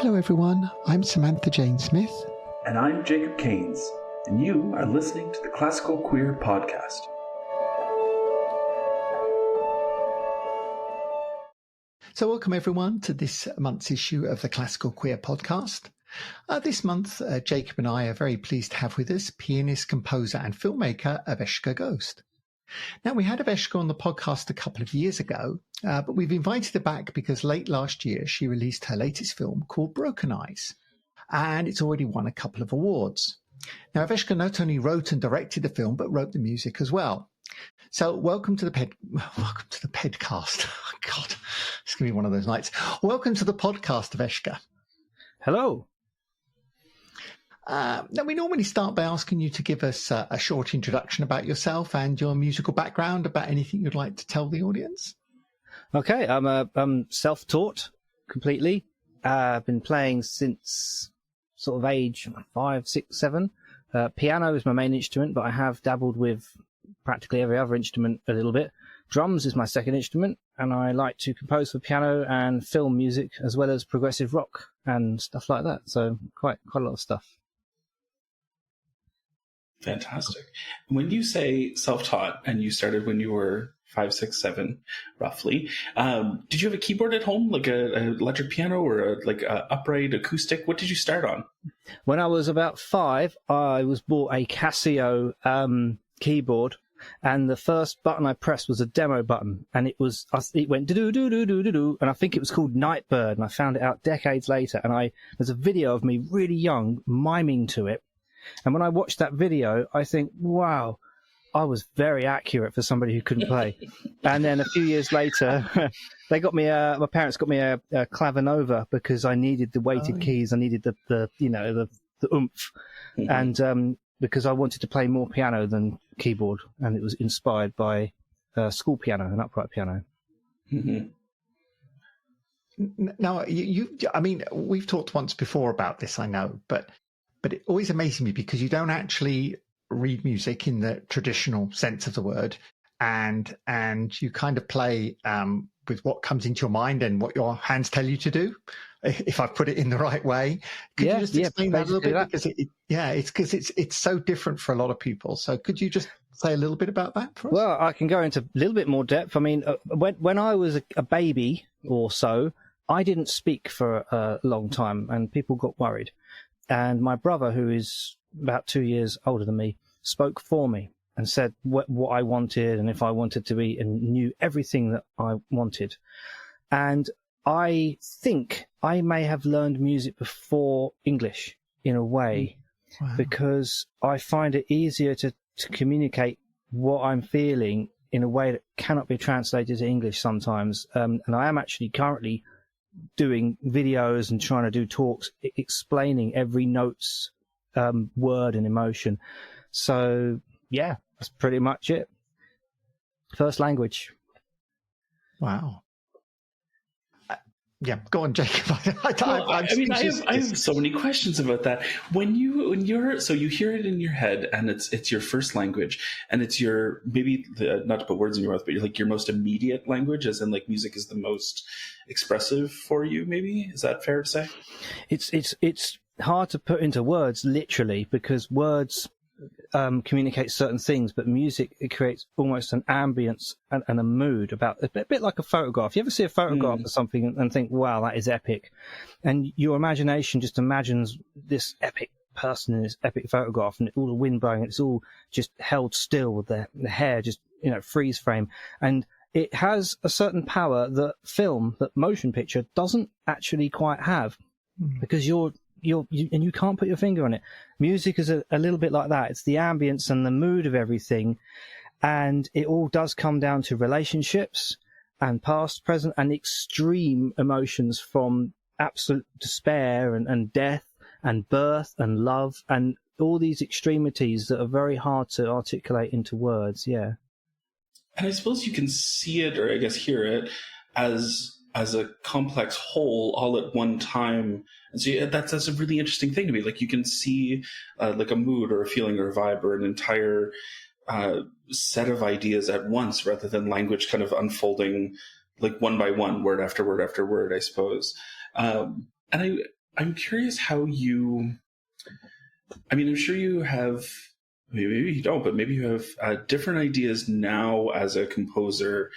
Hello everyone, I'm Samantha Jane Smith. And I'm Jacob Keynes, and you are listening to the Classical Queer Podcast. So welcome everyone to this month's issue of the Classical Queer Podcast. This month, Jacob and I are very pleased to have with us pianist, composer and filmmaker Eveshka Ghost. Now, we had Eveshka on the podcast a couple of years ago, but we've invited her back because late last year she released her latest film called Broken Eyes, and it's already won a couple of awards. Now, Eveshka not only wrote and directed the film, but wrote the music as well. So welcome to the podcast. Oh, God, it's going to be one of those nights. Welcome to the podcast, Eveshka. Hello. Now, we normally start by asking you to give us a short introduction about yourself and your musical background, about anything you'd like to tell the audience. Okay, I'm self-taught completely. I've been playing since sort of age 5, 6, 7. Piano is my main instrument, but I have dabbled with practically every other instrument a little bit. Drums is my second instrument, and I like to compose for piano and film music as well as progressive rock and stuff like that. So quite a lot of stuff. Fantastic. When you say self-taught and you started when you were 5, 6, 7, roughly, did you have a keyboard at home, like a electric piano or a upright acoustic? What did you start on? When I was about 5, I was bought a Casio keyboard, and the first button I pressed was a demo button, and it went do-do-do-do-do-do-do, and I think it was called Nightbird, and I found it out decades later, and there's a video of me really young miming to it. And when I watched that video, I think, wow, I was very accurate for somebody who couldn't play. And then a few years later, my parents got me a clavinova because I needed the weighted keys. I needed the oomph. Mm-hmm. And because I wanted to play more piano than keyboard. And it was inspired by school piano, an upright piano. Mm-hmm. Now, I mean, we've talked once before about this, I know, but it always amazes me because you don't actually read music in the traditional sense of the word, and you kind of play with what comes into your mind and what your hands tell you to do, if I put it in the right way. Could you just explain that a little bit? Because it's so different for a lot of people. So could you just say a little bit about that for us? Well, I can go into a little bit more depth. I mean, when I was a baby or so, I didn't speak for a long time, and people got worried. And my brother, who is about 2 years older than me, spoke for me and said what I wanted and if I wanted to be, and knew everything that I wanted. And I think I may have learned music before English in a way. Wow. Because I find it easier to communicate what I'm feeling in a way that cannot be translated to English sometimes. And I am actually currently doing videos and trying to do talks explaining every note's word and emotion. So yeah, that's pretty much it. First language. Wow. Yeah, go on, Jacob. I have so many questions about that. When you hear it in your head, and it's your first language, and it's your not to put words in your mouth, but your most immediate language, as in like music is the most expressive for you. Maybe is that fair to say? It's hard to put into words literally, because words communicate certain things, but music, it creates almost an ambience and a mood about a bit like a photograph. You ever see a photograph of something and think, wow, that is epic, and your imagination just imagines this epic person in this epic photograph, and all the wind blowing, it's all just held still with the hair just freeze frame, and it has a certain power that motion picture doesn't actually quite have, because you can't put your finger on it. Music is a little bit like that. It's the ambience and the mood of everything, and it all does come down to relationships and past, present, and extreme emotions, from absolute despair and death and birth and love, and all these extremities that are very hard to articulate into words. Yeah. And I suppose you can see it, or I guess hear it, as a complex whole all at one time. And so that's a really interesting thing to me. Like you can see like a mood or a feeling or a vibe or an entire set of ideas at once, rather than language kind of unfolding like one by one, word after word after word, I suppose. And I'm curious how you. I mean, I'm sure you have. Maybe you don't, but maybe you have different ideas now as a composer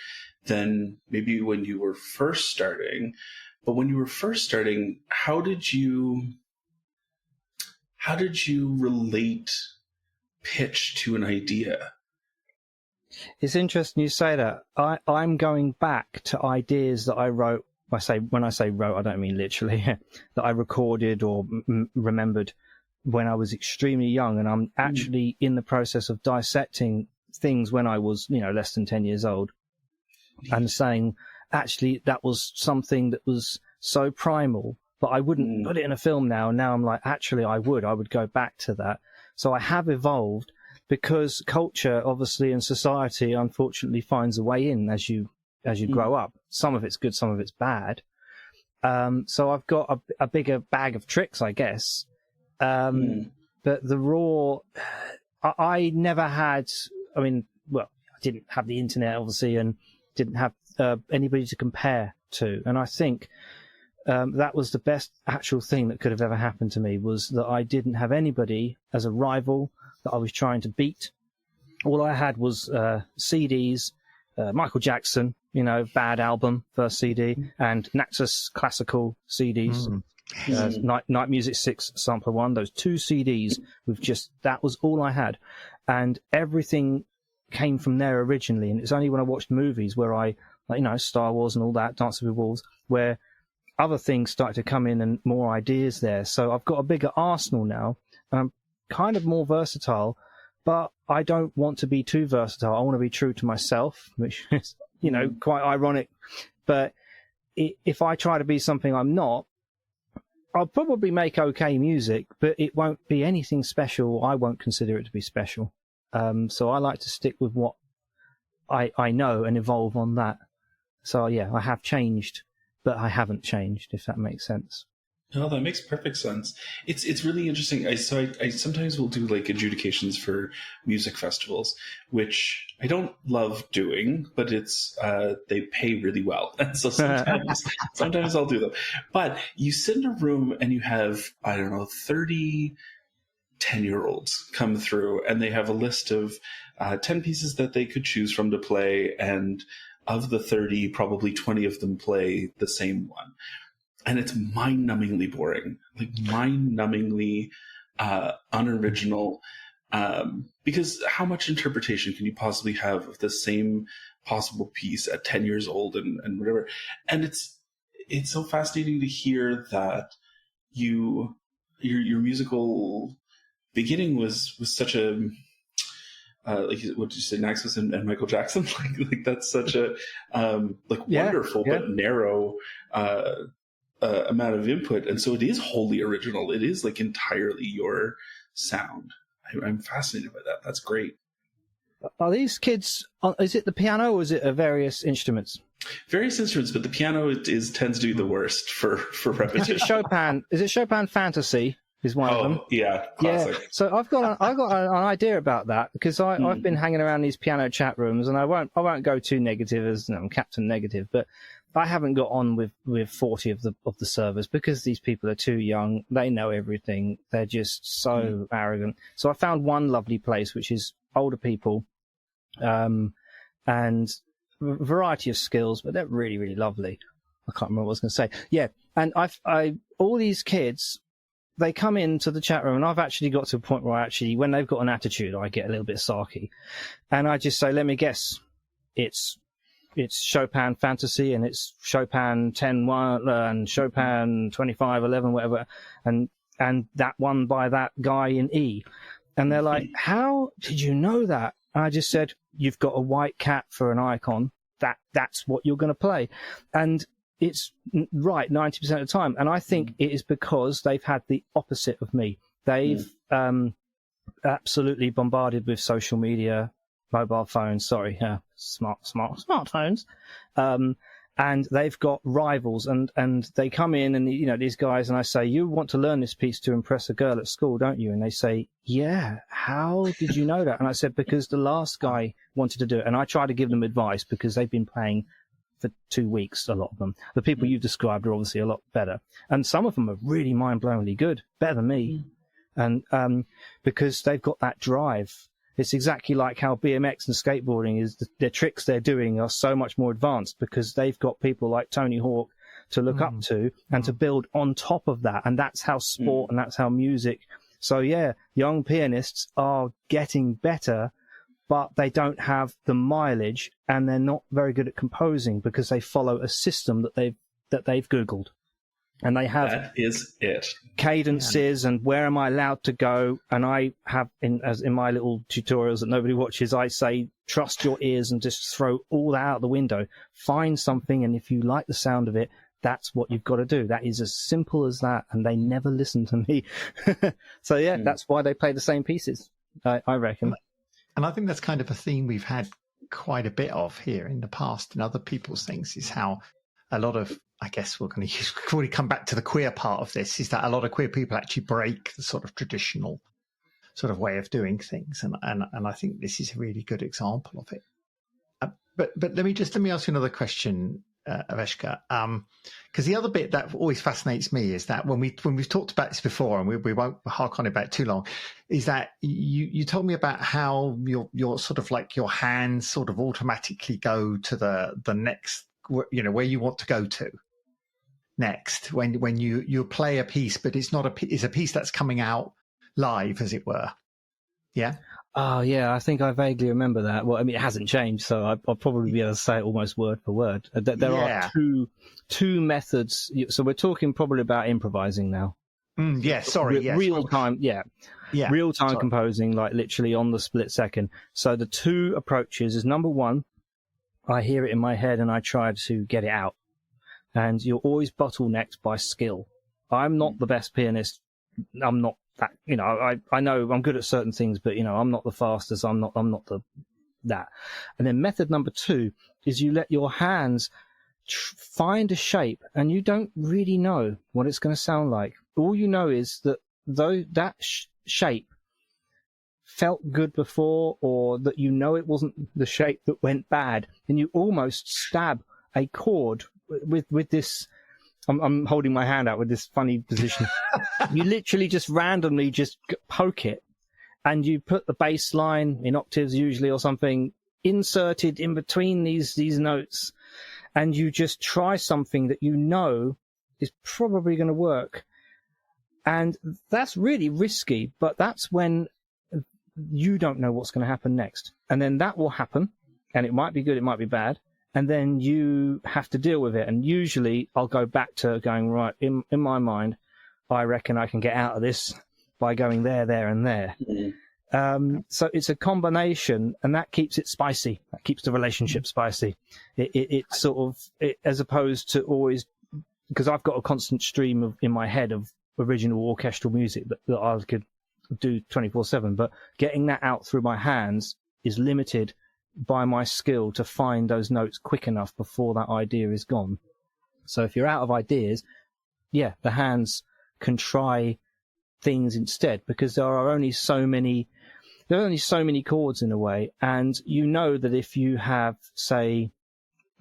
than maybe when you were first starting. But when you were first starting, how did you relate pitch to an idea? It's interesting you say that. I'm going back to ideas that I wrote. When I say wrote, I don't mean literally. That I recorded or remembered when I was extremely young, and I'm actually in the process of dissecting things when I was, less than 10 years old, and saying, actually, that was something that was so primal, but I wouldn't put it in a film now. Now I'm like, actually, I would go back to that. So I have evolved because culture, obviously, and society, unfortunately, finds a way in as you grow up. Some of it's good, some of it's bad. So I've got a bigger bag of tricks, I guess. But the raw, I never had, I didn't have the internet, obviously, and didn't have anybody to compare to. And I think that was the best actual thing that could have ever happened to me, was that I didn't have anybody as a rival that I was trying to beat. All I had was CDs, Michael Jackson, Bad Album, first CD, and Naxos Classical CDs. Night Music 6 Sampler 1, those 2 CDs that was all I had. And everything came from there originally. And it's only when I watched movies where Star Wars and all that, Dancing with Wolves, where other things started to come in and more ideas there. So I've got a bigger arsenal now, and I'm kind of more versatile, but I don't want to be too versatile. I want to be true to myself, which is, quite ironic. But if I try to be something I'm not, I'll probably make okay music, but it won't be anything special. I won't consider it to be special. So I like to stick with what I know and evolve on that. So yeah, I have changed, but I haven't changed, if that makes sense. No, that makes perfect sense. It's really interesting. I sometimes will do like adjudications for music festivals, which I don't love doing, but it's they pay really well, and so sometimes I'll do them. But you sit in a room and you have 30 10-year-olds come through, and they have a list of 10 pieces that they could choose from to play, and of the 30, probably 20 of them play the same one. And it's mind-numbingly boring, like mind-numbingly unoriginal, because how much interpretation can you possibly have of the same possible piece at 10 years old and whatever? And it's so fascinating to hear that your musical beginning was such a like what did you say, Naxos and Michael Jackson? like that's such a wonderful but narrow amount of input, and so it is wholly original. It is like entirely your sound. I'm fascinated by that. That's great. Are these kids? Is it the piano or is it various instruments? Various instruments, but the piano tends to be the worst for repetition. Is it Chopin Fantasy? Is one of them. Yeah, classic. Yeah. So I've got an idea about that, because I've been hanging around these piano chat rooms, and I won't go too negative as I'm Captain Negative, but I haven't got on with 40 of the servers, because these people are too young. They know everything. They're just so arrogant. So I found one lovely place, which is older people, and a variety of skills, but they're really, really lovely. I can't remember what I was going to say. Yeah. And all these kids, they come into the chat room, and I've actually got to a point where when they've got an attitude, I get a little bit sarky, and I just say, let me guess, it's Chopin Fantasy, and it's Chopin 10-1 and Chopin 25-11, whatever, and that one by that guy in E. And they're like, how did you know that? And I just said, you've got a white cat for an icon. That's what you're going to play. And it's right 90% of the time. And I think it is because they've had the opposite of me. They've absolutely bombarded with social media, mobile phones, smartphones. And they've got rivals, and they come in, and these guys, and I say, you want to learn this piece to impress a girl at school, don't you? And they say, yeah, how did you know that? And I said, because the last guy wanted to do it. And I try to give them advice, because they've been playing for 2 weeks, a lot of them. The people you've described are obviously a lot better. And some of them are really mind-blowingly good, better than me. And because they've got that drive. It's exactly like how BMX and skateboarding is, the tricks they're doing are so much more advanced because they've got people like Tony Hawk to look up to and to build on top of that. And that's how sport and that's how music. So yeah, young pianists are getting better, but they don't have the mileage and they're not very good at composing because they follow a system that they've Googled. And they have that is it. Cadences and where am I allowed to go? And I have in my little tutorials that nobody watches, I say, trust your ears and just throw all that out the window. Find something, and if you like the sound of it, that's what you've got to do. That is as simple as that. And they never listen to me. So yeah, that's why they play the same pieces, I reckon. And I think that's kind of a theme we've had quite a bit of here in the past and other people's things, is how a lot of, I guess we're going to probably come back to the queer part of this, is that a lot of queer people actually break the sort of traditional sort of way of doing things. And I think this is a really good example of it. But let me ask you another question, Eveshka, because the other bit that always fascinates me is that when we've talked about this before, and we won't hark on about it too long, is that you told me about how your sort of like your hands sort of automatically go to the next, you know, where you want to go to next when you play a piece, but it's a piece that's coming out live, as it were. Yeah. Oh, yeah, I think I vaguely remember that. Well, I mean, it hasn't changed, so I'll probably be able to say it almost word for word. There are two methods. So we're talking probably about improvising now. Real time, real time composing, like literally on the split second. So the two approaches is, number one, I hear it in my head and I try to get it out. And you're always bottlenecked by skill. I'm not the best pianist. I'm not that, you know, I know I'm good at certain things, but, you know, I'm not the fastest. I'm not that. And then method number two is you let your hands find a shape, and you don't really know what it's going to sound like. All you know is that though that shape felt good before, or that you know it wasn't the shape that went bad, and you almost stab a chord with this. I'm holding my hand out with this funny position. You literally just randomly just poke it, and you put the bass line in octaves usually or something inserted in between these notes, and you just try something that you know is probably going to work. And that's really risky, but that's when you don't know what's going to happen next. And then that will happen, and it might be good, it might be bad. And then you have to deal with it. And usually I'll go back to going, right, in my mind, I reckon I can get out of this by going there, there, and there. So it's a combination, and that keeps it spicy. That keeps the relationship spicy. It sort of, as opposed to always, because I've got a constant stream in my head of original orchestral music that I could do 24/7, but getting that out through my hands is limited by my skill to find those notes quick enough before that idea is gone. So if you're out of ideas, yeah, the hands can try things instead, because there are only so many chords in a way. And you know that if you have, say,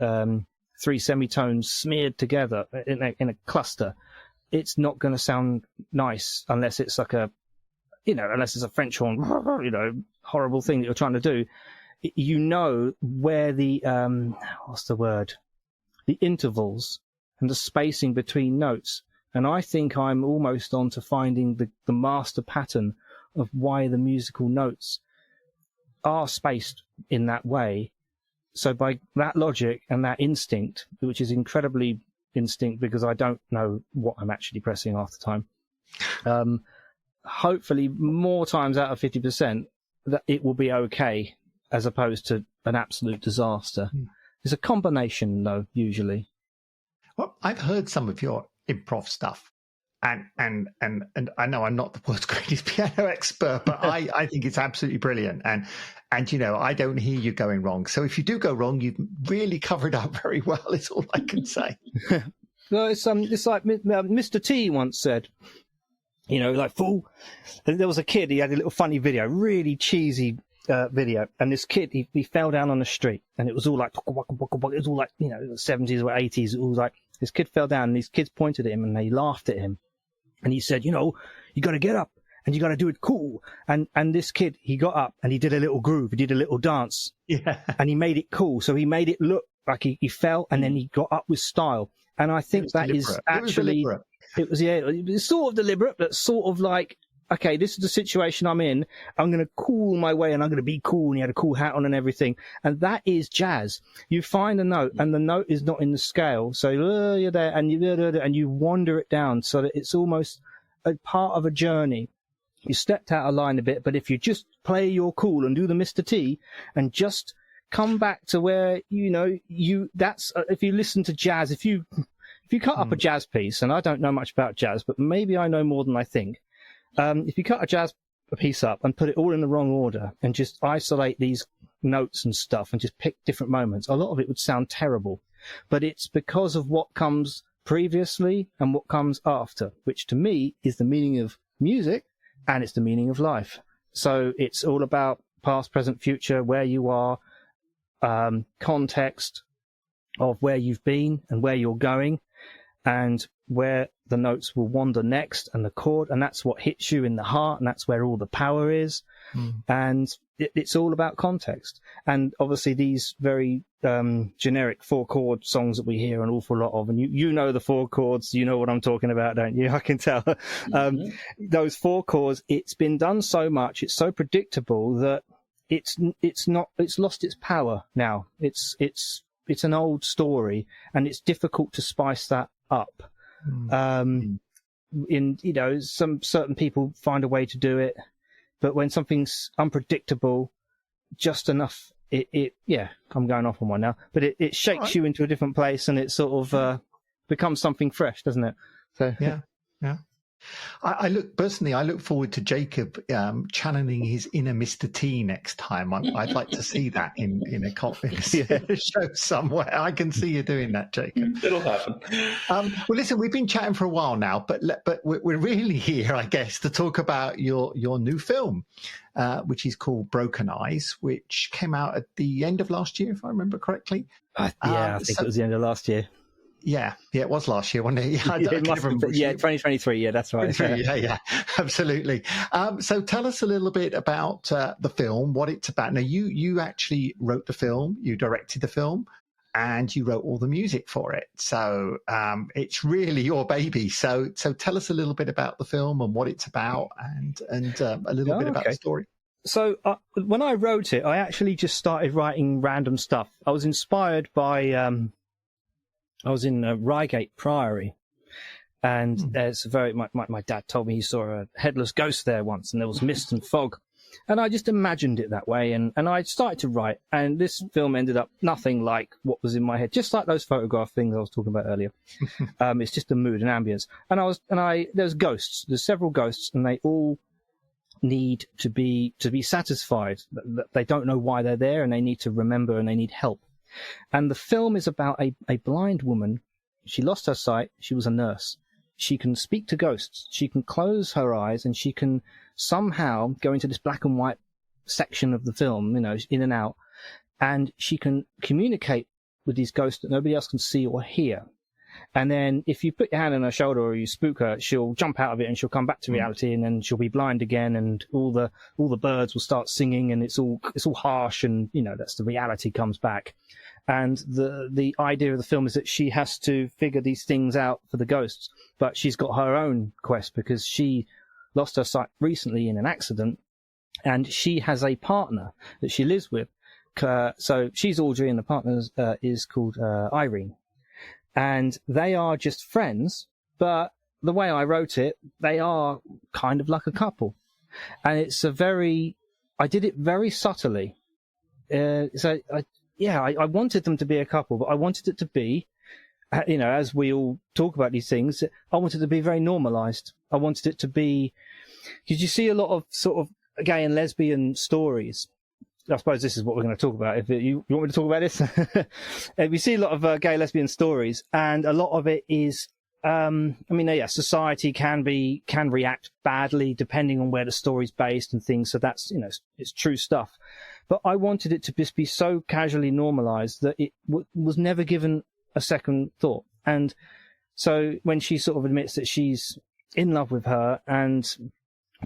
3 semitones smeared together in a cluster, it's not going to sound nice unless it's like unless it's a French horn, horrible thing that you're trying to do. You know where the the intervals and the spacing between notes. And I think I'm almost on to finding the master pattern of why the musical notes are spaced in that way. So by that logic and that instinct, which is incredibly instinct because I don't know what I'm actually pressing half the time, hopefully more times out of 50% that it will be okay, as opposed to an absolute disaster. It's a combination, though, usually. Well, I've heard some of your improv stuff, and I know I'm not the world's greatest piano expert, but I think it's absolutely brilliant. And I don't hear you going wrong. So if you do go wrong, you've really covered up very well. Is all I can say. Well, it's like Mr. T once said. Like, fool. There was a kid, he had a little funny video, really cheesy video, and this kid, he fell down on the street, and it was all like, it was all like, the 70s or 80s. It was like, this kid fell down, and these kids pointed at him, and they laughed at him. And he said, you got to get up, and you got to do it cool. And this kid, he got up, and he did a little groove, he did a little dance. Yeah. And he made it cool. So he made it look like he fell, and then he got up with style. And I think that is actually, it was sort of deliberate, but sort of like, okay, this is the situation I'm in. I'm going to cool my way, and I'm going to be cool. And he had a cool hat on and everything. And that is jazz. You find a note, and the note is not in the scale. So you're there, and you wander it down so that it's almost a part of a journey. You stepped out of line a bit, but if you just play your cool and do the Mr. T and just come back to where, that's, if you listen to jazz, if you cut up a jazz piece, and I don't know much about jazz, but maybe I know more than I think. If you cut a piece up and put it all in the wrong order and just isolate these notes and stuff and just pick different moments, a lot of it would sound terrible. But it's because of what comes previously and what comes after, which to me is the meaning of music and it's the meaning of life. So it's all about past, present, future, where you are, context of where you've been and where you're going, and where the notes will wander next, and the chord, and that's what hits you in the heart, and that's where all the power is. And it's all about context. And obviously these very generic 4-chord songs that we hear an awful lot of, and you know the 4 chords, you know what I'm talking about, don't you? I can tell. Those 4 chords, it's been done so much, it's so predictable that it's lost its power now. It's an old story, and it's difficult to spice that up. Some certain people find a way to do it, but when something's unpredictable, just enough, I'm going off on one now, but it shakes you into a different place, and it sort of becomes something fresh, doesn't it? So yeah. I look forward to Jacob channeling his inner Mr. T next time. I'd like to see that in a show somewhere. I can see you doing that, Jacob. It'll happen. Well, listen, we've been chatting for a while now, but we're really here, I guess, to talk about your new film, which is called Broken Eyes, which came out at the end of last year, if I remember correctly. I think it was the end of last year. Yeah, it was last year, wasn't it? 2023. Yeah, that's right. Yeah, absolutely. So tell us a little bit about the film, what it's about. Now, you actually wrote the film, you directed the film, and you wrote all the music for it. So it's really your baby. So tell us a little bit about the film and what it's about, and a little bit about the story. So when I wrote it, I actually just started writing random stuff. I was inspired by... I was in Reigate Priory, and there's my dad told me he saw a headless ghost there once, and there was mist and fog, and I just imagined it that way, and I started to write, and this film ended up nothing like what was in my head, just like those photograph things I was talking about earlier. It's just a mood and ambience, and there's ghosts, there's several ghosts, and they all need to be satisfied. They don't know why they're there, and they need to remember, and they need help. And the film is about a blind woman. She lost her sight. She was a nurse. She can speak to ghosts. She can close her eyes, and she can somehow go into this black and white section of the film, in and out. And she can communicate with these ghosts that nobody else can see or hear. And then if you put your hand on her shoulder or you spook her, she'll jump out of it and she'll come back to reality, and then she'll be blind again, and all the birds will start singing, and it's all harsh, and that's the reality comes back. And the idea of the film is that she has to figure these things out for the ghosts, but she's got her own quest because she lost her sight recently in an accident, and she has a partner that she lives with. So she's Audrey, and the partner is called Irene. And they are just friends, but the way I wrote it, they are kind of like a couple. And I did it very subtly. I wanted them to be a couple, but I wanted it to be, as we all talk about these things, I wanted it to be very normalized. I wanted it to be, because you see a lot of sort of gay and lesbian stories. I suppose this is what we're going to talk about. If you want me to talk about this, we see a lot of gay lesbian stories, and a lot of it is yeah, society can react badly depending on where the story's based and things. So that's, it's true stuff. But I wanted it to just be so casually normalized that it was never given a second thought. And so when she sort of admits that she's in love with her and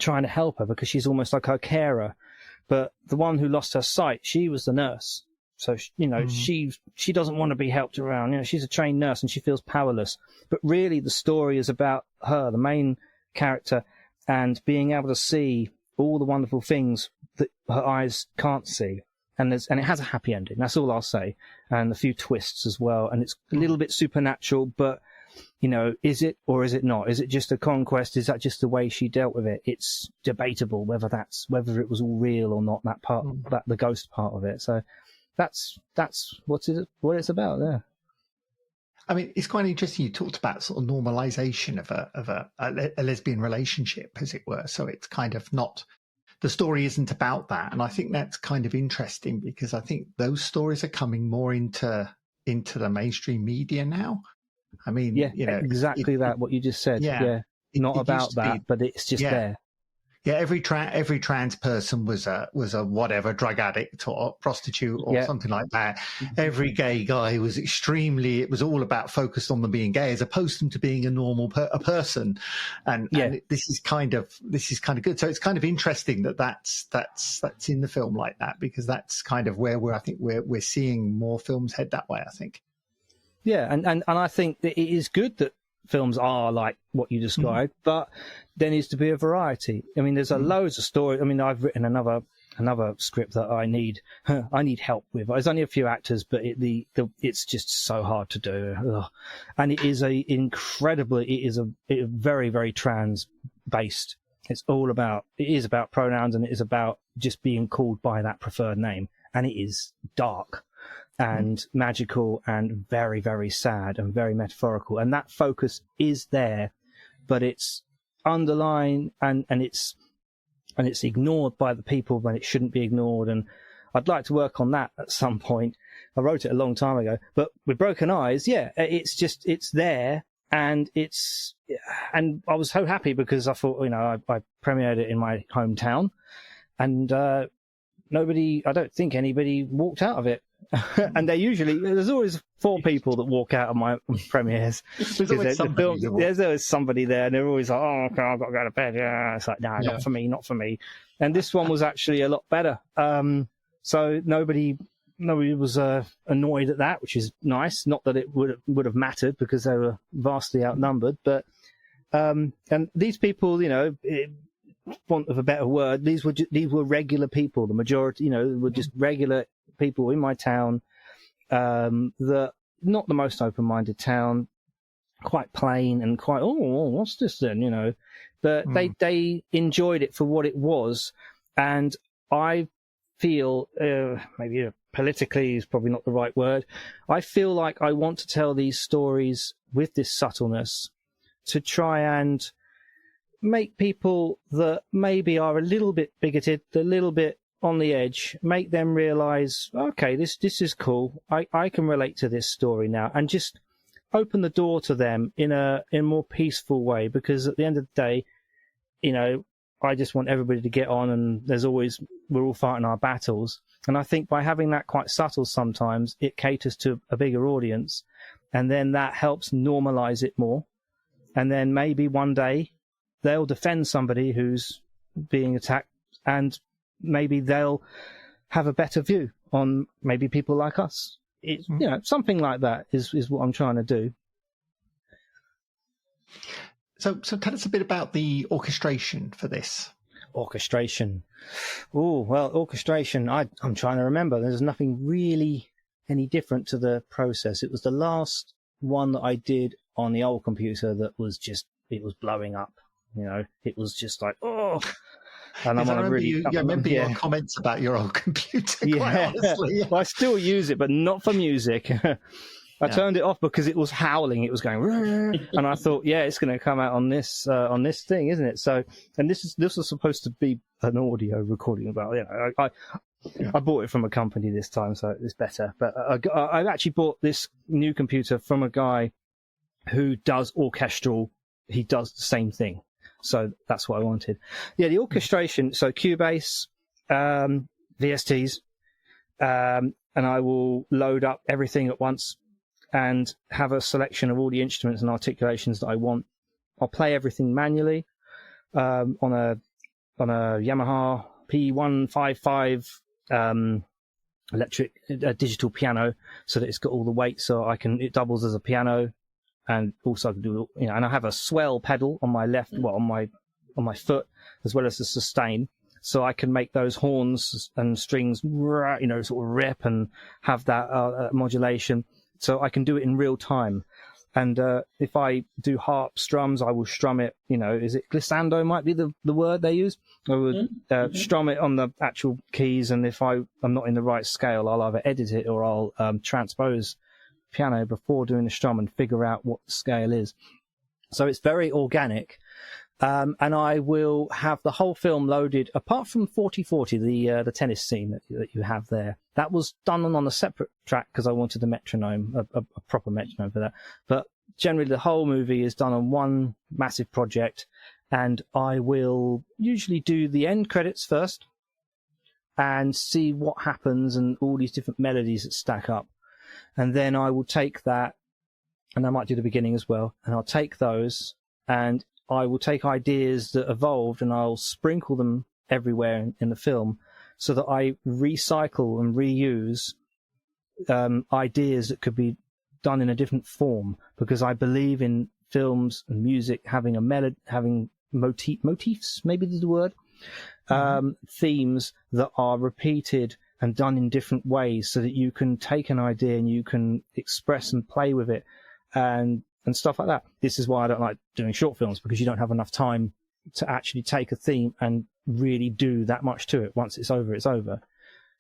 trying to help her because she's almost like her carer, but the one who lost her sight, she was the nurse. So, she doesn't want to be helped around. She's a trained nurse and she feels powerless. But really the story is about her, the main character, and being able to see all the wonderful things that her eyes can't see. And it has a happy ending. That's all I'll say. And a few twists as well. And it's a little bit supernatural, but, is it or is it not? Is it just a conquest? Is that just the way she dealt with it? It's debatable whether it was all real or not, that part, the ghost part of it. So that's what it's about there. I mean, it's quite interesting. You talked about sort of normalization of a lesbian relationship, as it were. So it's kind of not, the story isn't about that. And I think that's kind of interesting because I think those stories are coming more into the mainstream media now. I mean, exactly that, what you just said. Yeah. Not about that, but it's just there. Yeah, every trans person was a whatever drug addict or prostitute or something like that. Every gay guy was it was all about focused on them being gay as opposed to being a normal person. And this is kind of good. So it's kind of interesting that's in the film like that, because that's kind of where we're seeing more films head that way, I think. Yeah, and I think that it is good that films are like what you described, but there needs to be a variety. I mean, there's loads of stories. I mean, I've written another script that I need help with. There's only a few actors, but it's just so hard to do. Ugh. And it is a very, very trans based. It is about pronouns, and it is about just being called by that preferred name. And it is dark and magical and very, very sad and very metaphorical. And that focus is there, but it's underlined and it's ignored by the people when it shouldn't be ignored. And I'd like to work on that at some point. I wrote it a long time ago, but with Broken Eyes, it's there. And I was so happy because I thought, I premiered it in my hometown, and I don't think anybody walked out of it. And there's always 4 people that walk out of my premieres. There's always somebody there, and they're always like, "Oh, okay, I've got to go to bed." Yeah, it's like, no, not for me. And this one was actually a lot better. So nobody was annoyed at that, which is nice. Not that it would have mattered because they were vastly outnumbered, but and these people, want of a better word, these were regular people. The majority, were just regular people in my town, not the most open-minded town, quite plain and quite, what's this then, but they enjoyed it for what it was. And I feel, maybe politically is probably not the right word, I feel like I want to tell these stories with this subtleness to try and make people that maybe are a little bit bigoted, a little bit on the edge, make them realize, okay, this is cool. I can relate to this story now, and just open the door to them in a more peaceful way. Because at the end of the day, I just want everybody to get on, and we're all fighting our battles. And I think by having that quite subtle, sometimes it caters to a bigger audience, and then that helps normalize it more. And then maybe one day they'll defend somebody who's being attacked, and maybe they'll have a better view on maybe people like us. It's, something like that is what I'm trying to do. So tell us a bit about the orchestration for this. Orchestration. Oh, well, orchestration, I'm trying to remember. There's nothing really any different to the process. It was the last one that I did on the old computer that was it was blowing up. It was just like, oh. And I remember your comments about your old computer, quite honestly. Well, I still use it, but not for music. I turned it off because it was howling. It was going, and I thought, it's going to come out on this thing, isn't it? So, and this was supposed to be an audio recording about. I bought it from a company this time, so it's better. But I actually bought this new computer from a guy who does orchestral. He does the same thing. So that's what I wanted. Yeah, the orchestration. So Cubase, VSTs, and I will load up everything at once and have a selection of all the instruments and articulations that I want. I'll play everything manually on a Yamaha P155 electric digital piano, so that it's got all the weight, so it doubles as a piano, and also I can do, and I have a swell pedal on my left, on my foot, as well as the sustain, so I can make those horns and strings, sort of rip and have that modulation, so I can do it in real time. And if I do harp strums, I will strum it, is it glissando might be the word they use? I would strum it on the actual keys, and if I'm not in the right scale, I'll either edit it or I'll transpose piano before doing the strum and figure out what the scale is. So it's very organic. And I will have the whole film loaded, apart from 4040, the tennis scene that you have there. That was done on a separate track because I wanted a metronome, a proper metronome for that. But generally, the whole movie is done on one massive project, and I will usually do the end credits first and see what happens and all these different melodies that stack up. And then I will take that, and I might do the beginning as well, and I'll take those and I will take ideas that evolved and I'll sprinkle them everywhere in the film, so that I recycle and reuse ideas that could be done in a different form, because I believe in films and music having a melody, having motifs, maybe is the word, themes that are repeated and done in different ways, so that you can take an idea and you can express and play with it and stuff like that. This is why I don't like doing short films, because you don't have enough time to actually take a theme and really do that much to it. Once it's over, it's over.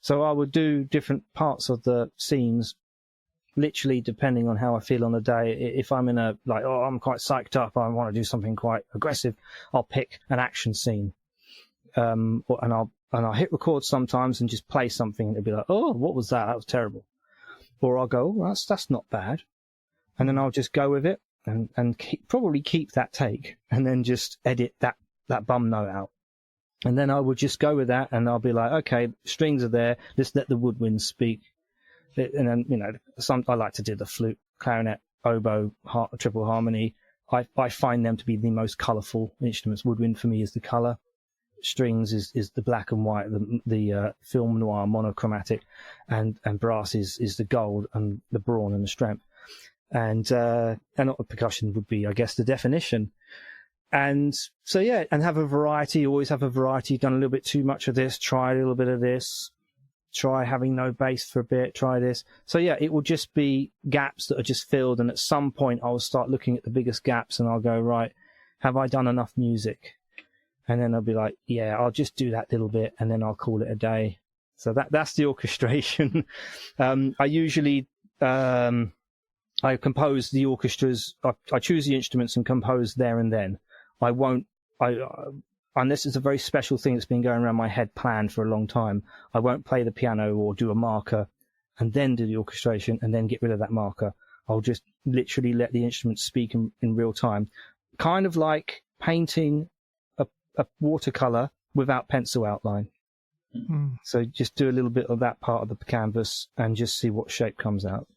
So I would do different parts of the scenes, literally depending on how I feel on the day. If I'm in I'm quite psyched up, I want to do something quite aggressive, I'll pick an action scene. And I'll hit record sometimes and just play something, and it'll be like, oh, what was that? That was terrible. Or I'll go, oh, that's not bad. And then I'll just go with it and probably keep that take, and then just edit that bum note out. And then I will just go with that, and I'll be like, okay, strings are there, let's let the woodwinds speak. And then, I like to do the flute, clarinet, oboe, triple harmony. I find them to be the most colourful instruments. Woodwind for me is the colour. Strings is the black and white, the film noir monochromatic, and brass is the gold and the brawn and the strength. And percussion would be, I guess, the definition. And so, yeah, and have a variety, always have a variety. Done a little bit too much of this, try a little bit of this, try having no bass for a bit, try this. So, yeah, it will just be gaps that are just filled. And at some point, I'll start looking at the biggest gaps, and I'll go, right, have I done enough music? And then I'll be like, yeah, I'll just do that little bit, and then I'll call it a day. So that's the orchestration. I usually... I compose the orchestras. I choose the instruments and compose there and then. I won't. Unless it's a very special thing that's been going around my head planned for a long time, I won't play the piano or do a marker and then do the orchestration and then get rid of that marker. I'll just literally let the instruments speak in real time, kind of like painting a watercolor without pencil outline. So just do a little bit of that part of the canvas and just see what shape comes out.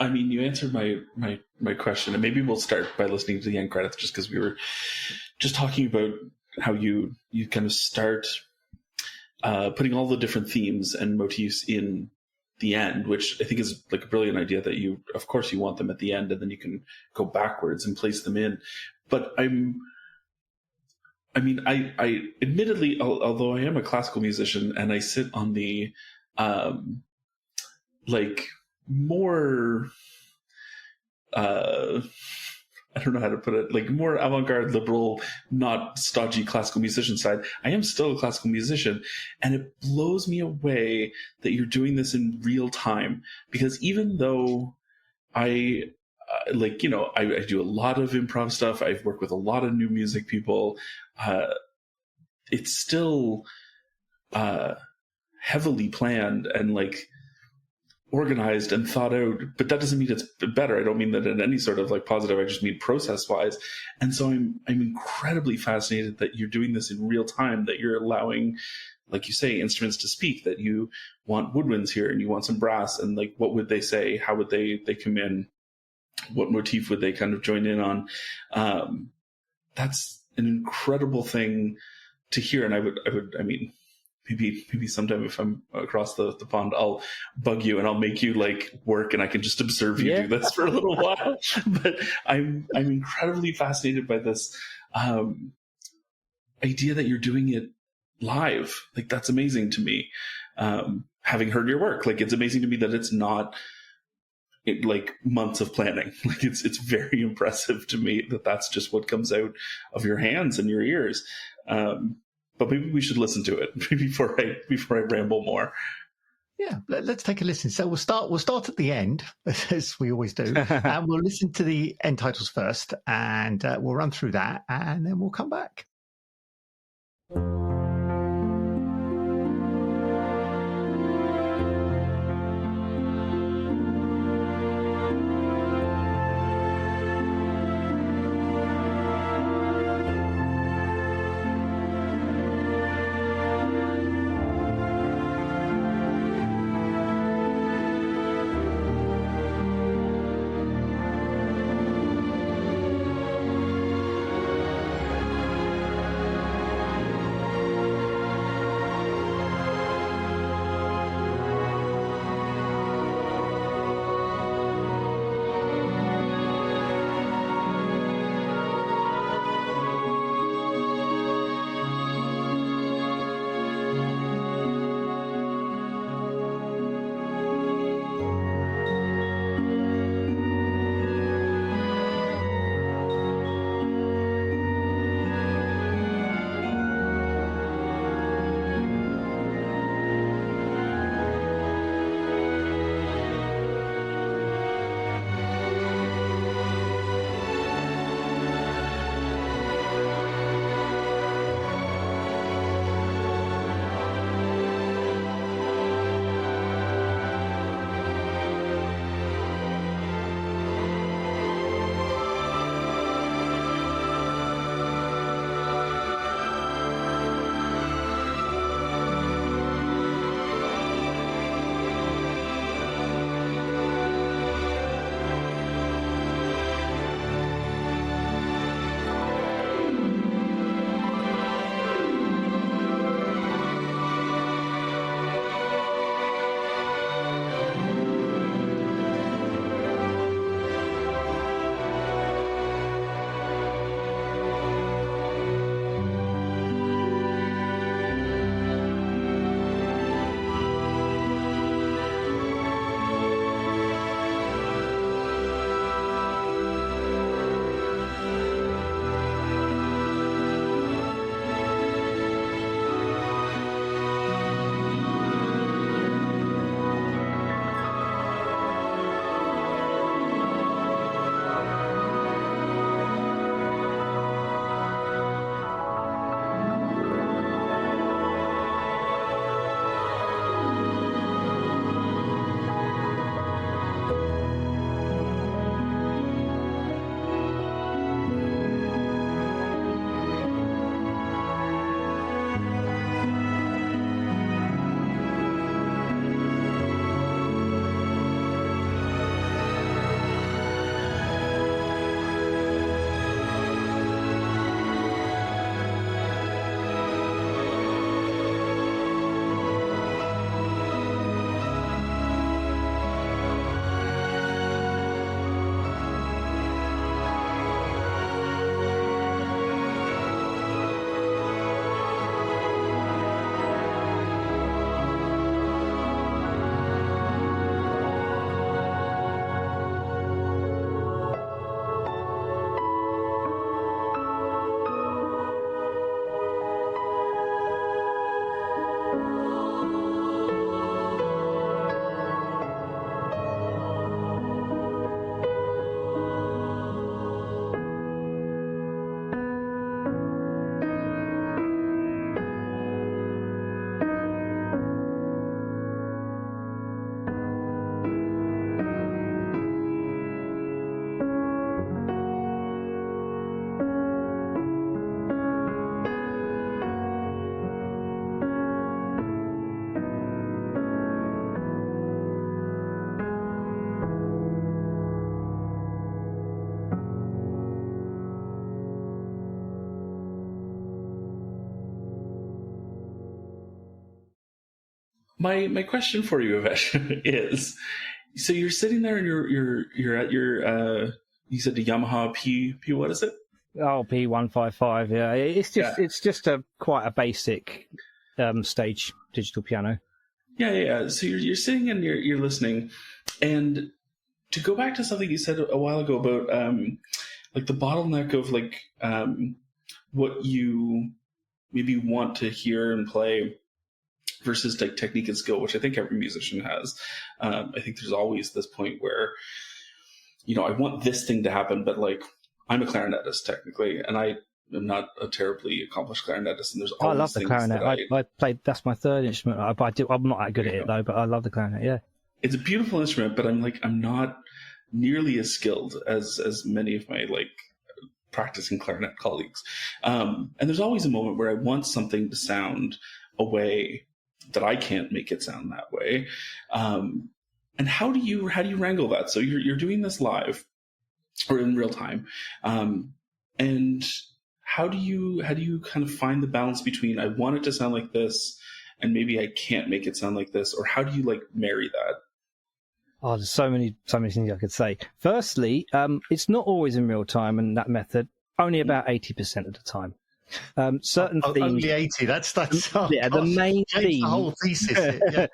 I mean, you answered my question, and maybe we'll start by listening to the end credits, just because we were just talking about how you kind of start putting all the different themes and motifs in the end, which I think is like a brilliant idea, that you want them at the end, and then you can go backwards and place them in. But I admittedly, although I am a classical musician and I sit on the more I don't know how to put it, like more avant-garde, liberal, not stodgy classical musician side, I am still a classical musician, and it blows me away that you're doing this in real time. Because even though I do a lot of improv stuff, I've worked with a lot of new music people, it's still heavily planned, and like organized and thought out, but that doesn't mean it's better. I don't mean that in any sort of like positive. I just mean process wise. And so I'm incredibly fascinated that you're doing this in real time, that you're allowing, like you say, instruments to speak, that you want woodwinds here and you want some brass, and like, what would they say? How would they come in? What motif would they kind of join in on? That's an incredible thing to hear. And I mean, maybe sometime if I'm across the pond, I'll bug you and I'll make you like work, and I can just observe you do this for a little while. But I'm incredibly fascinated by this idea that you're doing it live. Like, that's amazing to me. Having heard your work, like, it's amazing to me that it's not like months of planning. Like, it's very impressive to me that that's just what comes out of your hands and your ears. But maybe we should listen to it before I ramble more. Yeah, let's take a listen. So we'll start at the end, as we always do, and we'll listen to the end titles first, and we'll run through that, and then we'll come back. My question for you, Avesh, is: so you're sitting there and you're at your you said the Yamaha P what is it? Oh, P155. Yeah, it's just quite a basic stage digital piano. Yeah. So you're sitting and you're listening, and to go back to something you said a while ago about like the bottleneck of like what you maybe want to hear and play versus like technique and skill, which I think every musician has. I think there's always this point where, I want this thing to happen, but like I'm a clarinetist technically, and I am not a terribly accomplished clarinetist. And there's always I love the clarinet. I played. That's my third instrument. I'm not that good at it though, but I love the clarinet. Yeah, it's a beautiful instrument, but I'm not nearly as skilled as many of my like practicing clarinet colleagues. And there's always a moment where I want something to sound a way that I can't make it sound that way. And how do you wrangle that? So you're doing this live or in real time, and how do you kind of find the balance between I want it to sound like this and maybe I can't make it sound like this, or how do you like marry that? Oh, there's so many things I could say. Firstly, it's not always in real time, and that method only about 80% of the time. Certain themes, only 80. That's the main theme, the whole thesis. Yeah.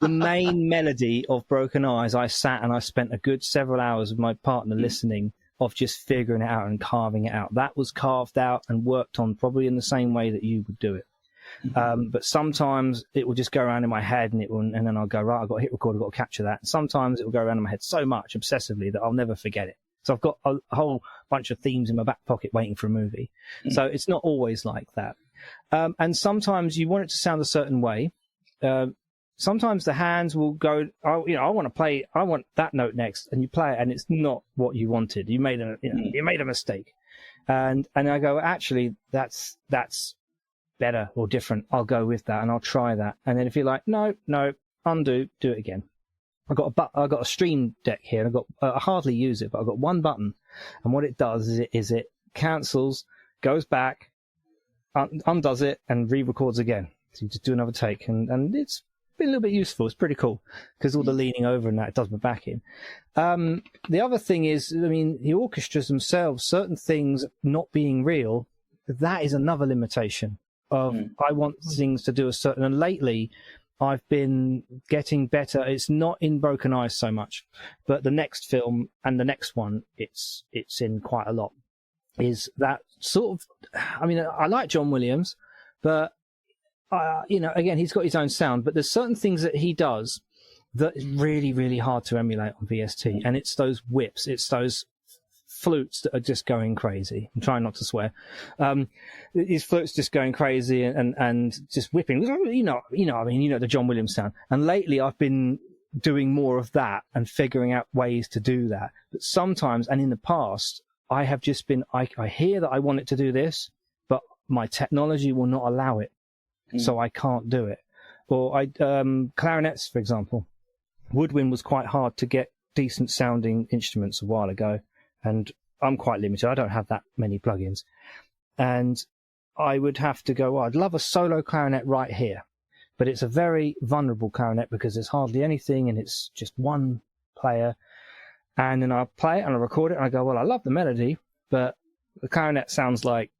The main melody of Broken Eyes. I sat and I spent a good several hours with my partner listening, of just figuring it out and carving it out. That was carved out and worked on probably in the same way that you would do it. But sometimes it will just go around in my head, and then I'll go, right, I've got to hit record, I've got to capture that. Sometimes it will go around in my head so much obsessively that I'll never forget it. So I've got a whole bunch of themes in my back pocket waiting for a movie. So it's not always like that. And sometimes you want it to sound a certain way. Sometimes the hands will go, I want that note next, and you play it, and it's not what you wanted. You made a mistake, and I go, actually, that's better or different. I'll go with that, and I'll try that. And then if you're like, no, undo, do it again. I've got a Stream Deck here, and I hardly use it, but I've got one button, and what it does is it cancels, goes back, undoes it, and re-records again. So you just do another take, and it's been a little bit useful. It's pretty cool because all the leaning over and that, it does my back in. The other thing is, the orchestras themselves, certain things not being real, that is another limitation of I want things to do a certain, and lately I've been getting better. It's not in Broken Eyes so much, but the next film and the next one, it's in quite a lot, is that sort of, I like John Williams, but again, he's got his own sound, but there's certain things that he does that is really, really hard to emulate on VST. And it's those whips, it's those flutes that are just going crazy. I'm trying not to swear. His flutes just going crazy and just whipping. The John Williams sound. And lately I've been doing more of that and figuring out ways to do that. But sometimes, and in the past, I have just been, I hear that I want it to do this, but my technology will not allow it. So I can't do it. Or clarinets, for example. Woodwind was quite hard to get decent sounding instruments a while ago, and I'm quite limited. I don't have that many plugins. And I would have to go, I'd love a solo clarinet right here, but it's a very vulnerable clarinet because there's hardly anything and it's just one player. And then I play it and I record it and I go, I love the melody, but the clarinet sounds like,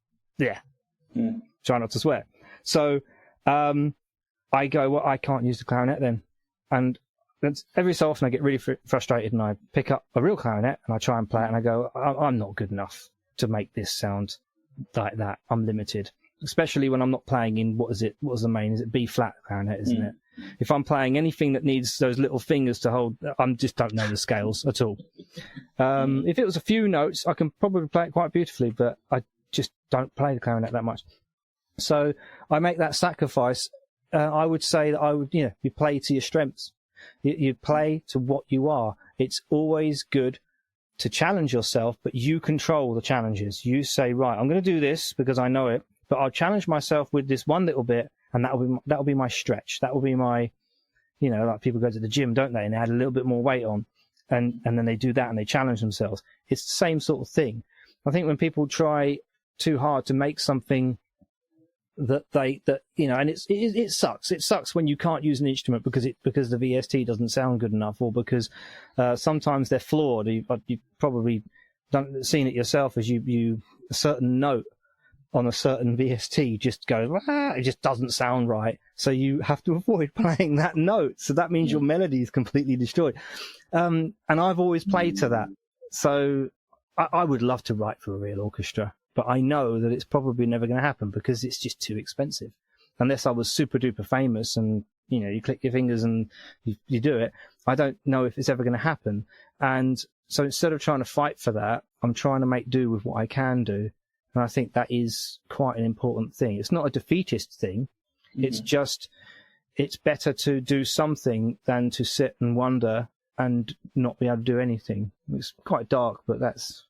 try not to swear. So I go, I can't use the clarinet then. And every so often I get really frustrated and I pick up a real clarinet and I try and play it and I go, I'm not good enough to make this sound like that. I'm limited, especially when I'm not playing in, what is the main? Is it B flat clarinet, isn't it? If I'm playing anything that needs those little fingers to hold, I just don't know the scales at all. If it was a few notes, I can probably play it quite beautifully, but I just don't play the clarinet that much. So I make that sacrifice. I would say that you play to your strengths. You play to what you are. It's always good to challenge yourself, but you control the challenges. You say, right, I'm going to do this because I know it, but I'll challenge myself with this one little bit, and that'll be my stretch. That will be my, like people go to the gym, don't they? And they add a little bit more weight on, and then they do that and they challenge themselves. It's the same sort of thing. I think when people try too hard to make something that and it sucks. It sucks when you can't use an instrument because the VST doesn't sound good enough, or because sometimes they're flawed. You probably seen it yourself, as you a certain note on a certain VST just goes, it just doesn't sound right. So you have to avoid playing that note. So that means your melody is completely destroyed. And I've always played to that. So I would love to write for a real orchestra, but I know that it's probably never going to happen because it's just too expensive. Unless I was super duper famous and, you click your fingers and you do it. I don't know if it's ever going to happen. And so instead of trying to fight for that, I'm trying to make do with what I can do. And I think that is quite an important thing. It's not a defeatist thing. Mm-hmm. It's just, it's better to do something than to sit and wonder and not be able to do anything. It's quite dark, but that's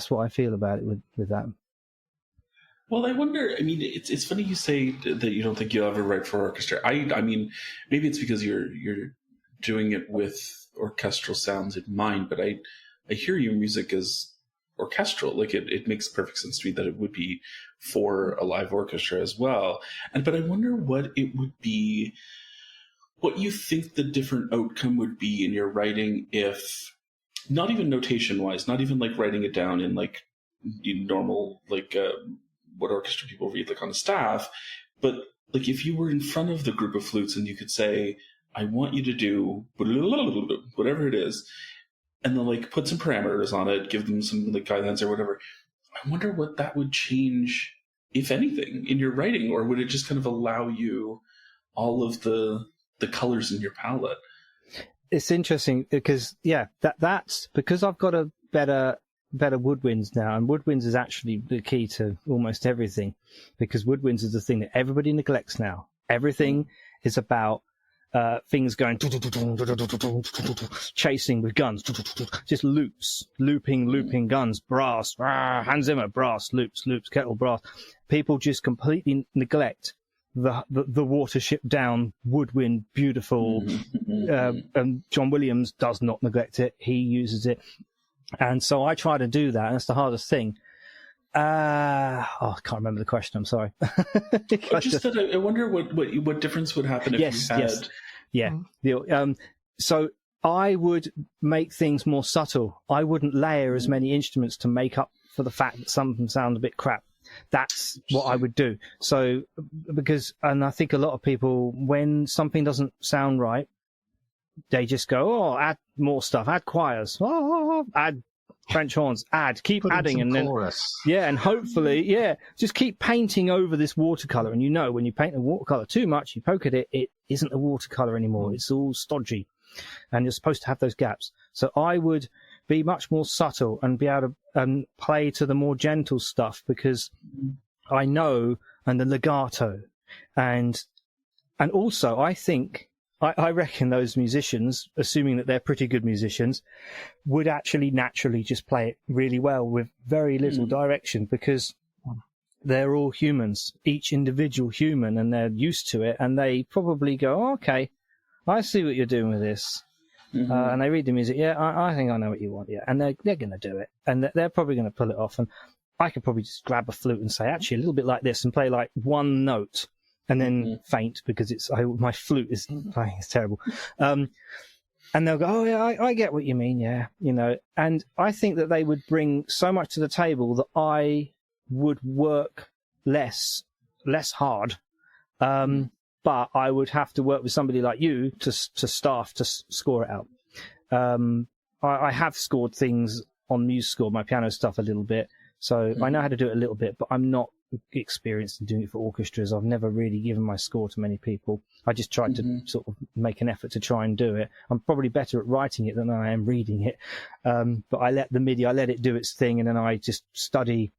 what I feel about it with that. Well, I wonder, it's funny you say that you don't think you'll ever write for orchestra. I mean, maybe it's because you're doing it with orchestral sounds in mind, but I hear your music as orchestral. Like it makes perfect sense to me that it would be for a live orchestra as well. But I wonder what it would be, what you think the different outcome would be in your writing if, not even notation wise, not even like writing it down in like normal, like what orchestra people read like on a staff, but like if you were in front of the group of flutes and you could say, I want you to do whatever it is, and then like put some parameters on it, give them some like guidelines or whatever. I wonder what that would change, if anything, in your writing, or would it just kind of allow you all of the colors in your palette? It's interesting because that's because I've got a better woodwinds now, and woodwinds is actually the key to almost everything, because woodwinds is the thing that everybody neglects now. Everything is about things going chasing with guns, just looping guns, brass, Hans Zimmer, brass, loops, kettle brass. People just completely neglect the Watership Down woodwind, beautiful. And John Williams does not neglect it; he uses it, and so I try to do that. And that's the hardest thing. I can't remember the question. I'm sorry. I wonder what difference would happen if you had. Yeah. So I would make things more subtle. I wouldn't layer as many instruments to make up for the fact that some of them sound a bit crap. That's what I would do. So and I think a lot of people, when something doesn't sound right, they just go, add more stuff, add choirs, add French horns, keep adding, and then chorus. And hopefully, just keep painting over this watercolor. And when you paint a watercolor too much, you poke at it, it isn't a watercolor anymore. It's all stodgy, and you're supposed to have those gaps. So I would be much more subtle and be able to play to the more gentle stuff, because I know, and the legato, and also I think. I reckon those musicians, assuming that they're pretty good musicians, would actually naturally just play it really well with very little direction, because they're all humans, each individual human, and they're used to it, and they probably go, okay, I see what you're doing with this. And they read the music, I think I know what you want, and they're going to do it, and they're probably going to pull it off. And I could probably just grab a flute and say, actually, a little bit like this, and play like one note. And then faint because my flute is playing. It's terrible. And they'll go, I get what you mean. And I think that they would bring so much to the table that I would work less hard. But I would have to work with somebody like you to staff to score it out. I have scored things on MuseScore, my piano stuff, a little bit. So I know how to do it a little bit, but I'm not experienced in doing it for orchestras. I've never really given my score to many people. I just tried to sort of make an effort to try and do it. I'm probably better at writing it than I am reading it. But I let the MIDI, I let it do its thing, and then I just study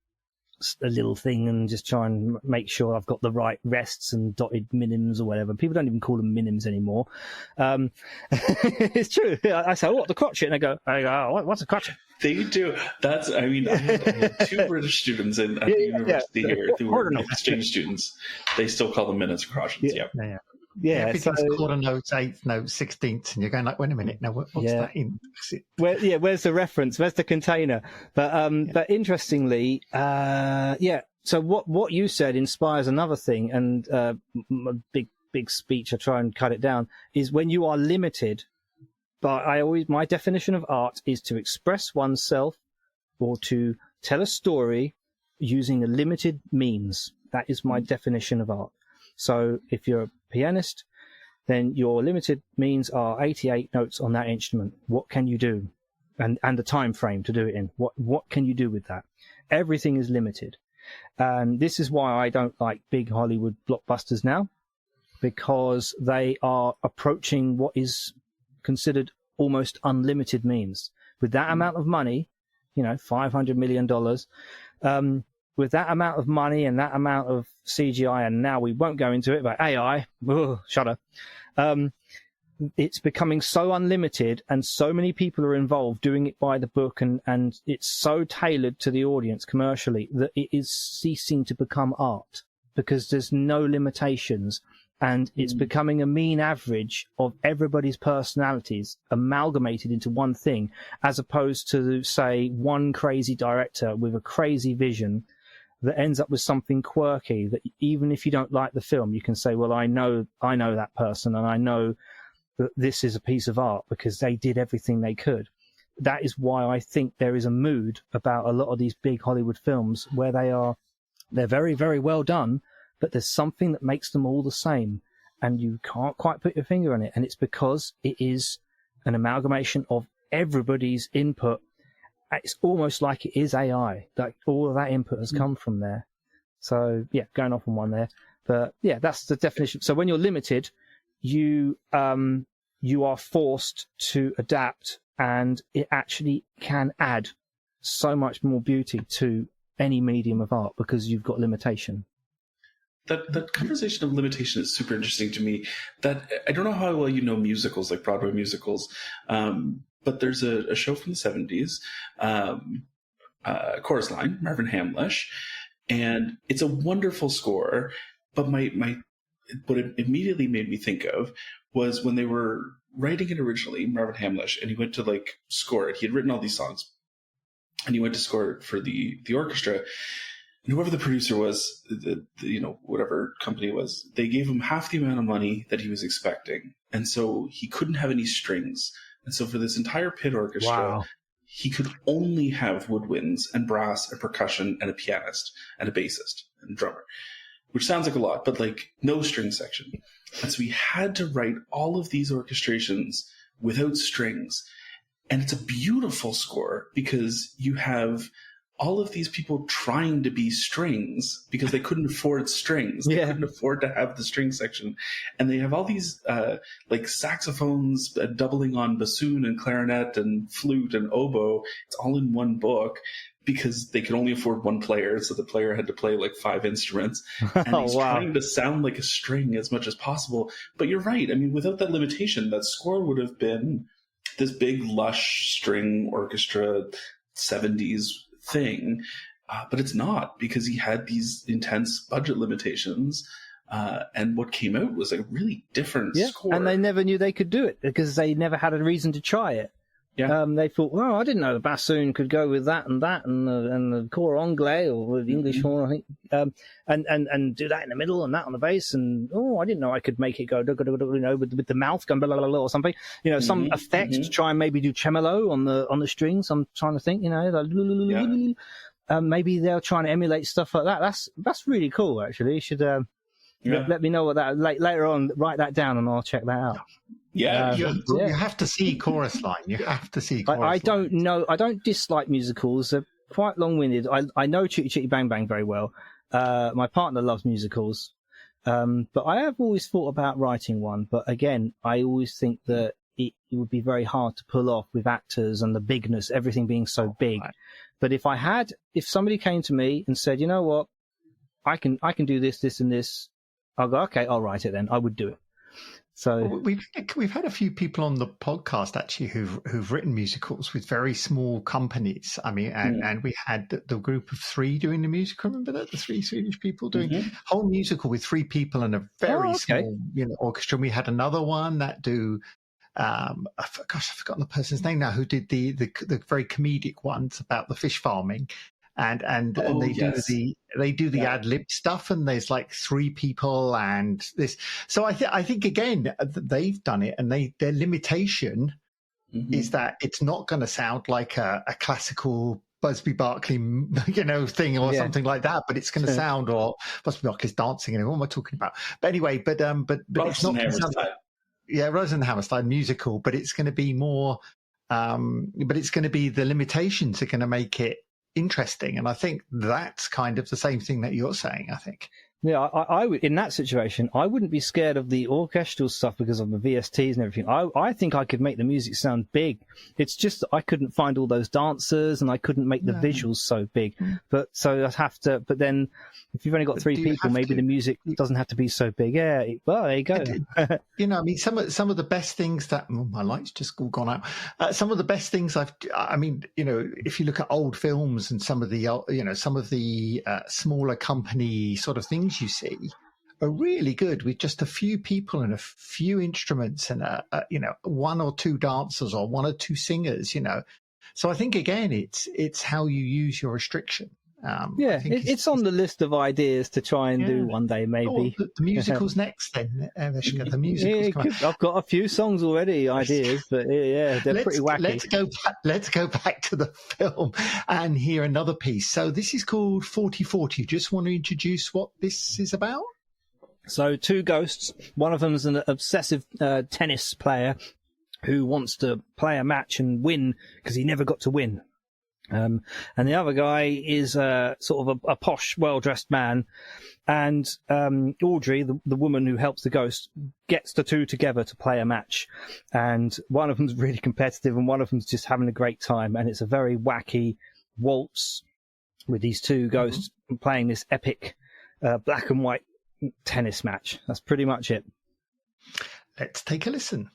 a little thing and just try and make sure I've got the right rests and dotted minims or whatever. People don't even call them minims anymore. It's true. I say, what, the crotchet? And they go, what's a crotchet? They do. I had two British students at the university here who were exchange students. They still call them minutes or crotchets. Everything's quarter notes, eighth notes, 16th, and you're going like, wait a minute, now what's that in? Where's the reference? Where's the container? But interestingly, So what you said inspires another thing, and a big speech. I try and cut it down. Is when you are limited. But my definition of art is to express oneself or to tell a story using a limited means. That is my definition of art. So if you're a pianist, then your limited means are 88 notes on that instrument. What can you do? And the time frame to do it in. What can you do with that? Everything is limited. And this is why I don't like big Hollywood blockbusters now, because they are approaching what is considered almost unlimited means. With that amount of money, $500 million, with that amount of money and that amount of CGI, and now we won't go into it, but AI, shudder. It's becoming so unlimited, and so many people are involved doing it by the book, and it's so tailored to the audience commercially that it is ceasing to become art because there's no limitations. And it's becoming a mean average of everybody's personalities amalgamated into one thing, as opposed to, say, one crazy director with a crazy vision that ends up with something quirky that even if you don't like the film, you can say, well, I know that person, and I know that this is a piece of art because they did everything they could. That is why I think there is a mood about a lot of these big Hollywood films where they're very, very well done, but there's something that makes them all the same, and you can't quite put your finger on it. And it's because it is an amalgamation of everybody's input. It's almost like it is AI. Like all of that input has come from there. So yeah, going off on one there, but yeah, that's the definition. So when you're limited, you are forced to adapt, and it actually can add so much more beauty to any medium of art because you've got limitation. That conversation of limitation is super interesting to me. That I don't know how well you know musicals, like Broadway musicals, but there's a show from the 70s, Chorus Line, Marvin Hamlish, and it's a wonderful score. But what it immediately made me think of was when they were writing it originally, Marvin Hamlish, and he went to score it. He had written all these songs, and he went to score it for the orchestra. And whoever the producer was, whatever company it was, they gave him half the amount of money that he was expecting. And so he couldn't have any strings. And so for this entire pit orchestra, he could only have woodwinds and brass and percussion and a pianist and a bassist and a drummer, which sounds like a lot, but no string section. And so he had to write all of these orchestrations without strings. And it's a beautiful score because you have all of these people trying to be strings because they couldn't afford strings. They couldn't afford to have the string section. And they have all these saxophones doubling on bassoon and clarinet and flute and oboe. It's all in one book because they could only afford one player. So the player had to play 5 instruments. And he's trying to sound like a string as much as possible. But you're right. I mean, without that limitation, that score would have been this big, lush string orchestra 70s thing, but it's not, because he had these intense budget limitations, and what came out was a really different score. And they never knew they could do it because they never had a reason to try it. They thought, well, I didn't know the bassoon could go with that and the cor anglais, or the English horn, I think, and do that in the middle and that on the bass, and I didn't know I could make it go, with the mouth going blah blah blah or something, some effect to try and maybe do tremolo on the strings. I'm trying to think, maybe they're trying to emulate stuff like that. That's really cool, actually. You should let me know what that later on. Write that down and I'll check that out. You have to see Chorus Line. You have to see Chorus Line. I don't know. I don't dislike musicals. They're quite long-winded. I know Chitty Chitty Bang Bang very well. My partner loves musicals. But I have always thought about writing one. But again, I always think that it would be very hard to pull off with actors and the bigness, everything being so big. Right. But if somebody came to me and said, you know what, I can do this, this, and this, I'll go, okay, I'll write it then. I would do it. So we've had a few people on the podcast actually who've written musicals with very small companies. I mean, and we had the group of 3 doing the musical. Remember that, the 3 Swedish people doing a whole musical with 3 people and a very small orchestra. And we had another one that do. I've forgotten the person's name now who did the very comedic ones about the fish farming. and Oh, they do yes. the Yeah. ad lib stuff, and there's like 3 people and this. So I think again they've done it, and their limitation is that it's not going to sound like a classical Busby Berkeley, thing or something like that, but it's going to sound, or Busby Berkeley's dancing, and what am I talking about? But anyway, but it's not going to sound, Rose and the Hammerstein musical, but it's going to be more, but it's going to be, the limitations are going to make it interesting, and I think that's kind of the same thing that you're saying. I think. Yeah, I would, in that situation, I wouldn't be scared of the orchestral stuff because of the VSTs and everything. I think I could make the music sound big. It's just that I couldn't find all those dancers, and I couldn't make the visuals so big. But so I'd have to. But then, if you've only got 3 people, maybe the music doesn't have to be so big. Yeah, well, there you go. I mean, some of the best things that my light's just all gone out. Some of the best things if you look at old films and some of the smaller company sort of things you see are really good with just a few people and a few instruments and 1 or 2 dancers or 1 or 2 singers. So I think again, it's how you use your restriction. It's on the list of ideas to try and do one day, maybe. Oh, the musical's next, then, Eveshka. The musical's I've got a few songs already, ideas, but they're pretty wacky. Let's go back to the film and hear another piece. So this is called 4040. Just want to introduce what this is about? So 2 ghosts. One of them's an obsessive tennis player who wants to play a match and win because he never got to win. And the other guy is sort of a posh, well-dressed man. And Audrey, the woman who helps the ghost, gets the 2 together to play a match. And one of them's really competitive and one of them's just having a great time. And it's a very wacky waltz with these 2 ghosts playing this epic black and white tennis match. That's pretty much it. Let's take a listen.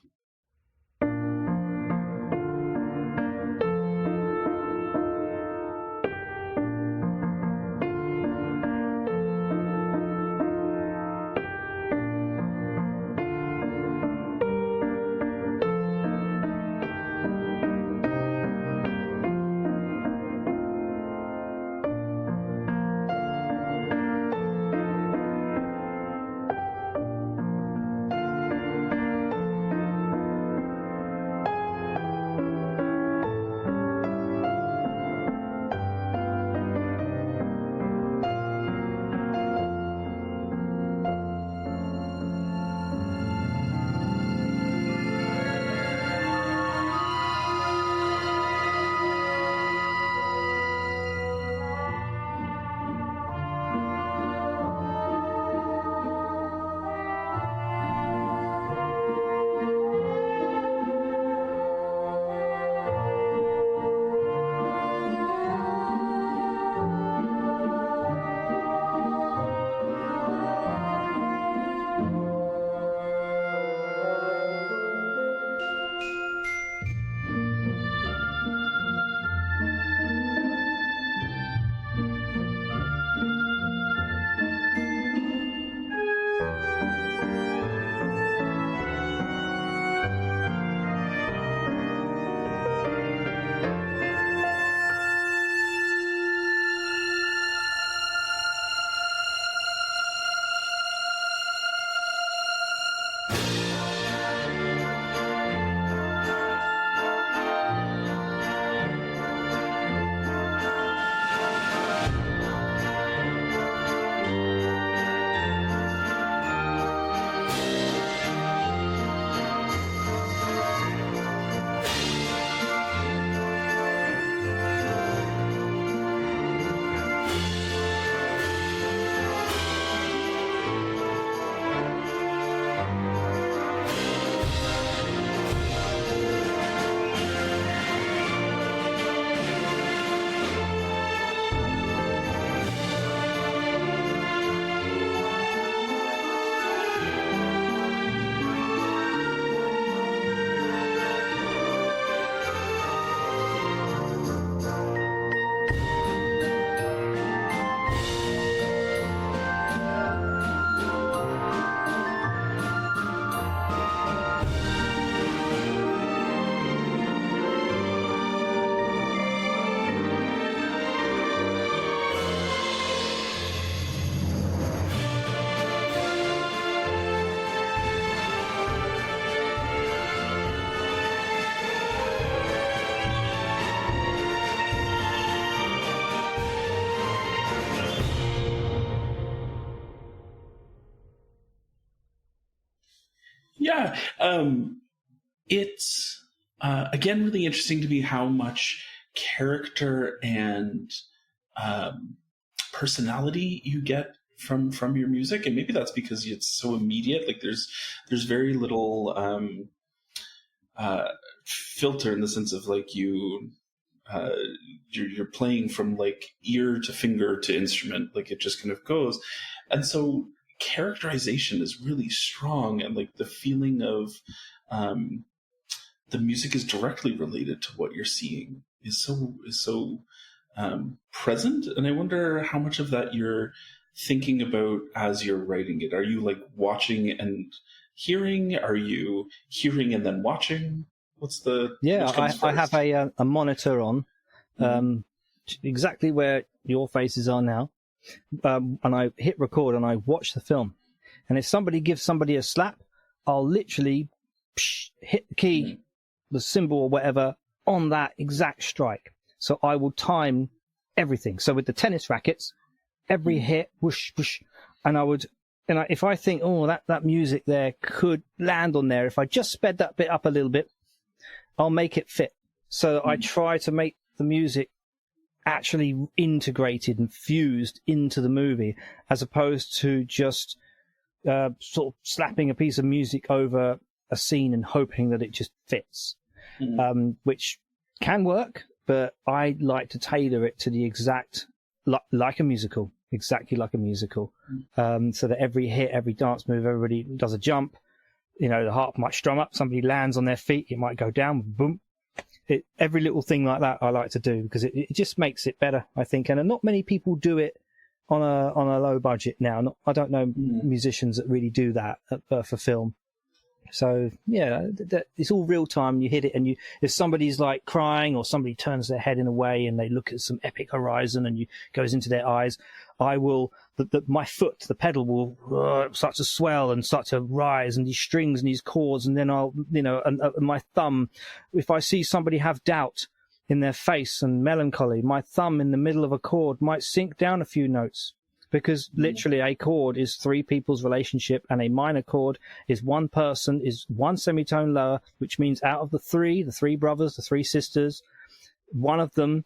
Yeah. It's again really interesting to me how much character and personality you get from your music, and maybe that's because it's so immediate. Like there's very little filter in the sense of like you're playing from like ear to finger to instrument, like it just kind of goes. And so characterization is really strong, and like the feeling of the music is directly related to what you're seeing is so present. And I wonder how much of that you're thinking about as you're writing it. Are you like watching and hearing? Are you hearing and then watching? Which I have a monitor on, exactly where your faces are now, and I hit record and I watch the film. And if somebody gives somebody a slap, I'll literally hit the key, the cymbal or whatever, on that exact strike. So I will time everything. So with the tennis rackets, every hit, whoosh, whoosh, and if I think, that music there could land on there, if I just sped that bit up a little bit, I'll make it fit. So I try to make the music actually integrated and fused into the movie, as opposed to just sort of slapping a piece of music over a scene and hoping that it just fits, which can work, but I like to tailor it to the exact, like a musical, exactly like a musical, so that every hit, every dance move, everybody does a jump. You know, the harp might strum up, somebody lands on their feet, it might go down, boom. Every little thing like that I like to do, because it just makes it better, I think. And not many people do it on a low budget now. I don't know musicians that really do that for film. So yeah, it's all real time. You hit it, and if somebody's like crying or somebody turns their head in a way and they look at some epic horizon and goes into their eyes, I will my foot, the pedal will start to swell and start to rise, and these strings and these chords, and then I'll and my thumb, if I see somebody have doubt in their face and melancholy, my thumb in the middle of a chord might sink down a few notes. Because literally a chord is three people's relationship, and a minor chord is one person, is one semitone lower, which means out of the three brothers, the three sisters, one of them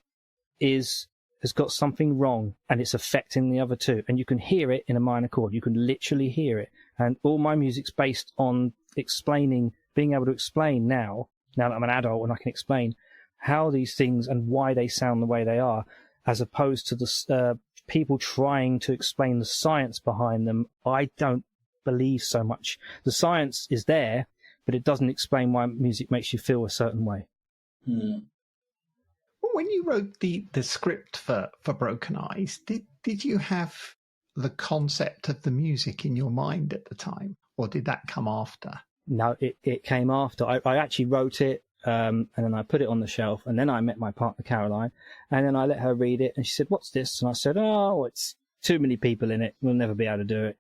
has got something wrong, and it's affecting the other two. And you can hear it in a minor chord. You can literally hear it. And all my music's based on being able to explain now that I'm an adult and I can explain how these things and why they sound the way they are, as opposed to the people trying to explain the science behind them. I don't believe so much. The science is there, but it doesn't explain why music makes you feel a certain way. When you wrote the script for Broken Eyes, did you have the concept of the music in your mind at the time, or did that come after? No, it came after. I actually wrote it, and then I put it on the shelf, and then I met my partner Caroline, and then I let her read it, and she said, "What's this?" And I said, "Oh, it's too many people in it. We'll never be able to do it."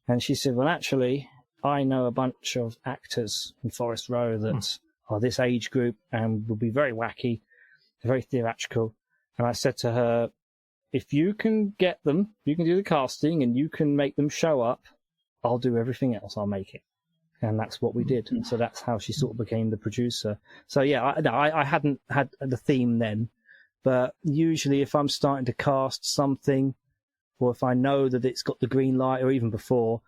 And she said, "Well, actually, I know a bunch of actors in Forest Row that are this age group and will be very wacky, very theatrical." And I said to her, "If you can get them, you can do the casting, and you can make them show up, I'll do everything else. I'll make it." And that's what we did. And so that's how she sort of became the producer. So yeah, I hadn't had the theme then, but usually if I'm starting to cast something, or if I know that it's got the green light, or even before,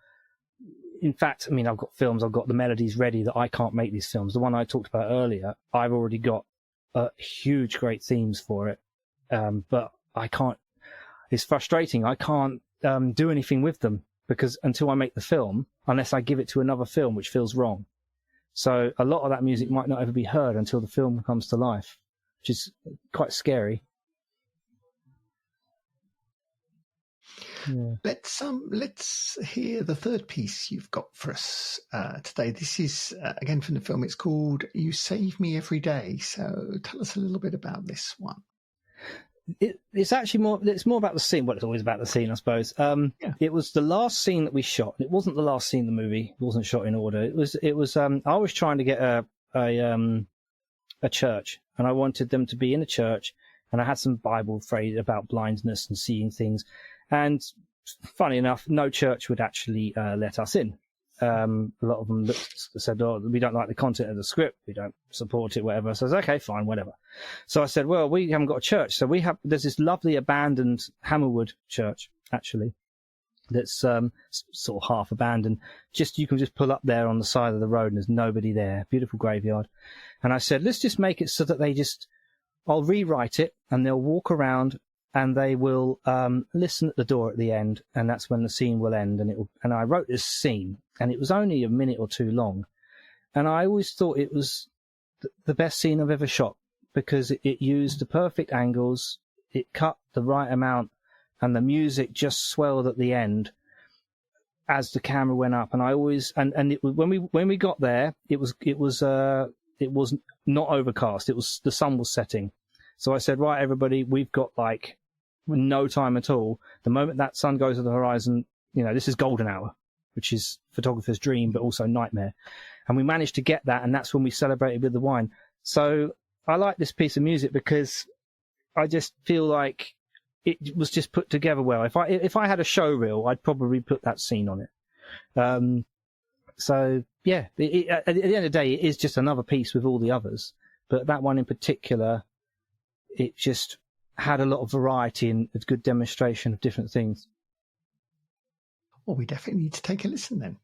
in fact, I mean, I've got the melodies ready that I can't make these films. The one I talked about earlier, I've already got huge, great themes for it. But I can't, it's frustrating. I can't do anything with them, because until I make the film, unless I give it to another film, which feels wrong. So a lot of that music might not ever be heard until the film comes to life, which is quite scary. Yeah. Let's hear the third piece you've got for us today. This is again from the film. It's called "You Save Me Every Day." So tell us a little bit about this one. It's actually more about the scene. Well, it's always about the scene, I suppose. It was the last scene that we shot. It wasn't the last scene in the movie. It wasn't shot in order. It was. I was trying to get a church, and I wanted them to be in a church, and I had some Bible phrase about blindness and seeing things. And funny enough, no church would actually let us in. A lot of them said, "Oh, we don't like the content of the script. We don't support it, whatever." So I said, "Okay, fine, whatever." So I said, "Well, we haven't got a church, so there's this lovely abandoned Hammerwood church, actually, that's sort of half abandoned. You can just pull up there on the side of the road, and there's nobody there. Beautiful graveyard." And I said, "Let's just make it so that I'll rewrite it, and they'll walk around." And they will listen at the door at the end, and that's when the scene will end. And I wrote this scene, and it was only a minute or two long, and I always thought it was the best scene I've ever shot because it used the perfect angles, it cut the right amount, and the music just swelled at the end as the camera went up. And I always when we got there, it was not overcast. The sun was setting. So I said, "Right, everybody, we've got like no time at all. The moment that sun goes to the horizon, this is golden hour, which is photographer's dream, but also nightmare." And we managed to get that, and that's when we celebrated with the wine. So I like this piece of music because I just feel like it was just put together well. If I had a show reel, I'd probably put that scene on it. So yeah, at the end of the day, it is just another piece with all the others, but that one in particular, it just had a lot of variety and a good demonstration of different things. Well, we definitely need to take a listen then.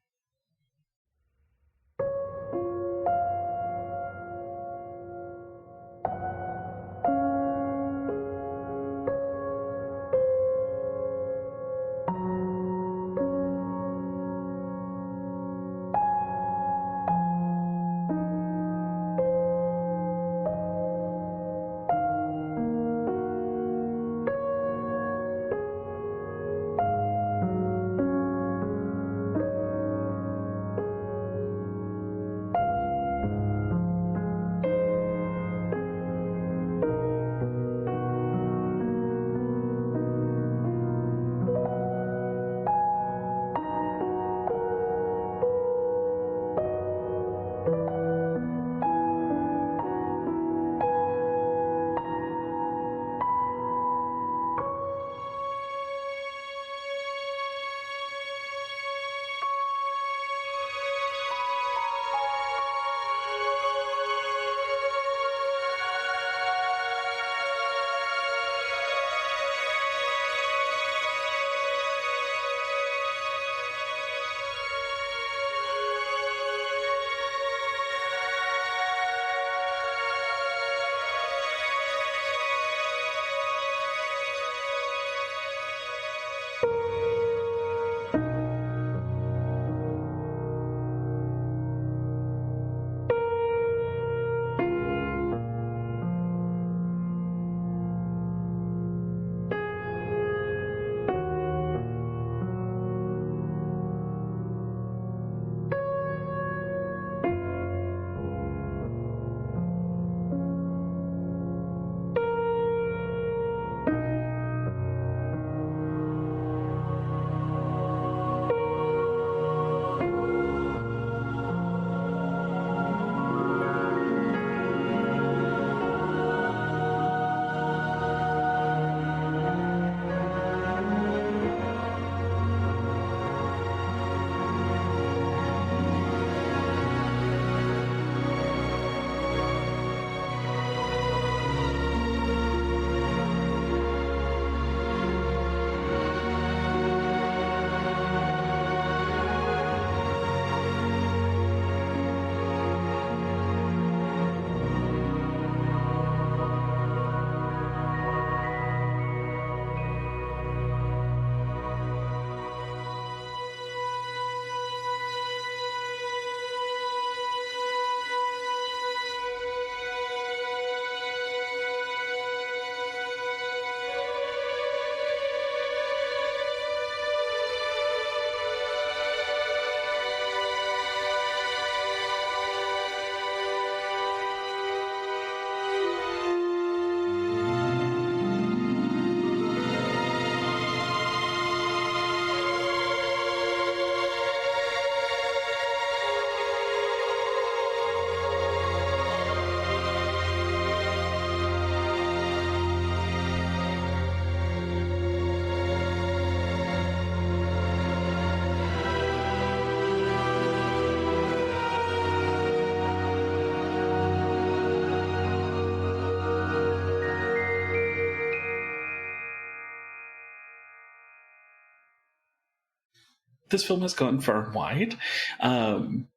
this film has gone far and wide, and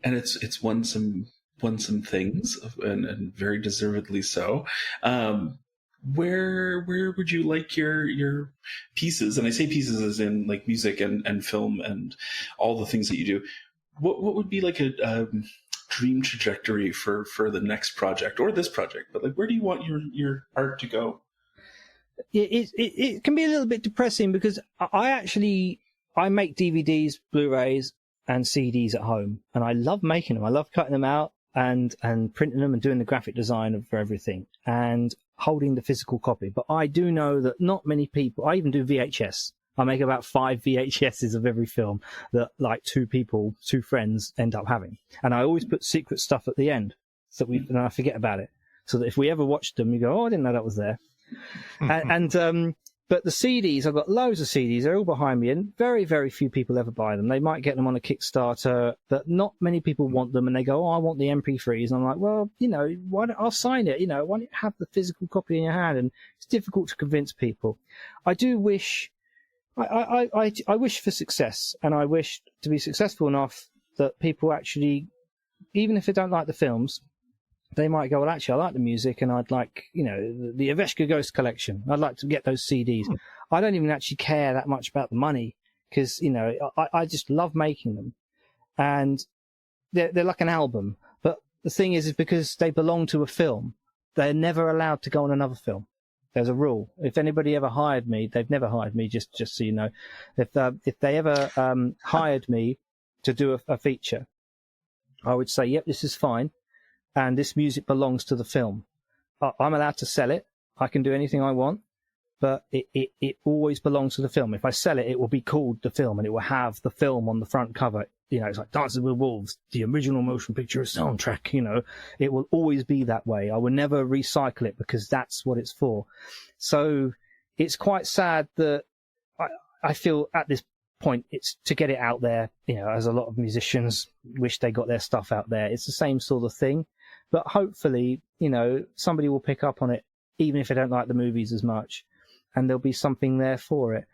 it's won some things, and very deservedly so. Where would you like your pieces? And I say pieces as in like music and film and all the things that you do. What would be like a dream trajectory for the next project or this project? But like, where do you want your art to go? It can be a little bit depressing because I make DVDs, Blu-rays, and CDs at home, and I love making them. I love cutting them out and printing them and doing the graphic design for everything and holding the physical copy. But I do know that not many people. I even do VHS. I make about 5 VHSs of every film that like two friends end up having, and I always put secret stuff at the end and I forget about it, so that if we ever watched them, you go, "Oh, I didn't know that was there." But the CDs, I've got loads of CDs. They're all behind me, and very, very few people ever buy them. They might get them on a Kickstarter, but not many people want them. And they go, "Oh, I want the MP3s." And I'm like, "Well, I'll sign it. Why don't you have the physical copy in your hand?" And it's difficult to convince people. I do wish, I wish for success, and I wish to be successful enough that people actually, even if they don't like the films, they might go, "Well, actually, I like the music, and I'd like, the Eveshka Ghost collection. I'd like to get those CDs." I don't even actually care that much about the money because, I just love making them, and they're like an album. But the thing is because they belong to a film, they're never allowed to go on another film. There's a rule. If anybody ever hired me, they've never hired me. Just so you know, if they ever hired me to do a feature, I would say, "Yep, this is fine. And this music belongs to the film. I'm allowed to sell it. I can do anything I want, but it always belongs to the film. If I sell it, it will be called the film, and it will have the film on the front cover. It's like Dances with Wolves, the original motion picture soundtrack. It will always be that way. I will never recycle it because that's what it's for." So it's quite sad that I feel at this point it's to get it out there, as a lot of musicians wish they got their stuff out there. It's the same sort of thing. But hopefully, somebody will pick up on it, even if they don't like the movies as much, and there'll be something there for it.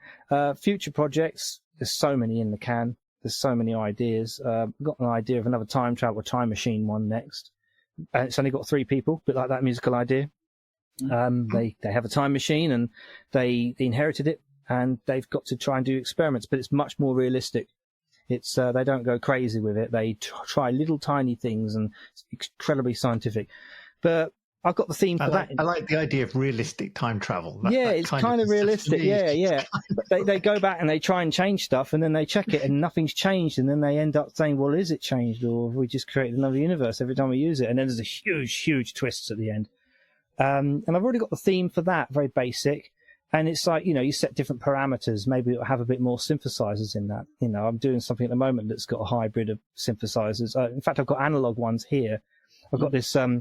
Future projects, there's so many in the can. There's so many ideas. I've got an idea of another time machine one next. And it's only got 3 people, a bit like that musical idea. They have a time machine, and they inherited it, and they've got to try and do experiments, but it's much more realistic. It's they don't go crazy with it. They try little tiny things, and it's incredibly scientific. But I've got the theme for that. I like the idea of realistic time travel. It's kind of realistic. Yeah. They go back and they try and change stuff, and then they check it, and nothing's changed, and then they end up saying, "Well, is it changed, or have we just created another universe every time we use it?" And then there's a huge twist at the end. And I've already got the theme for that, very basic. And it's like, you set different parameters. Maybe it'll have a bit more synthesizers in that. I'm doing something at the moment that's got a hybrid of synthesizers. In fact, I've got analog ones here. I've got this, I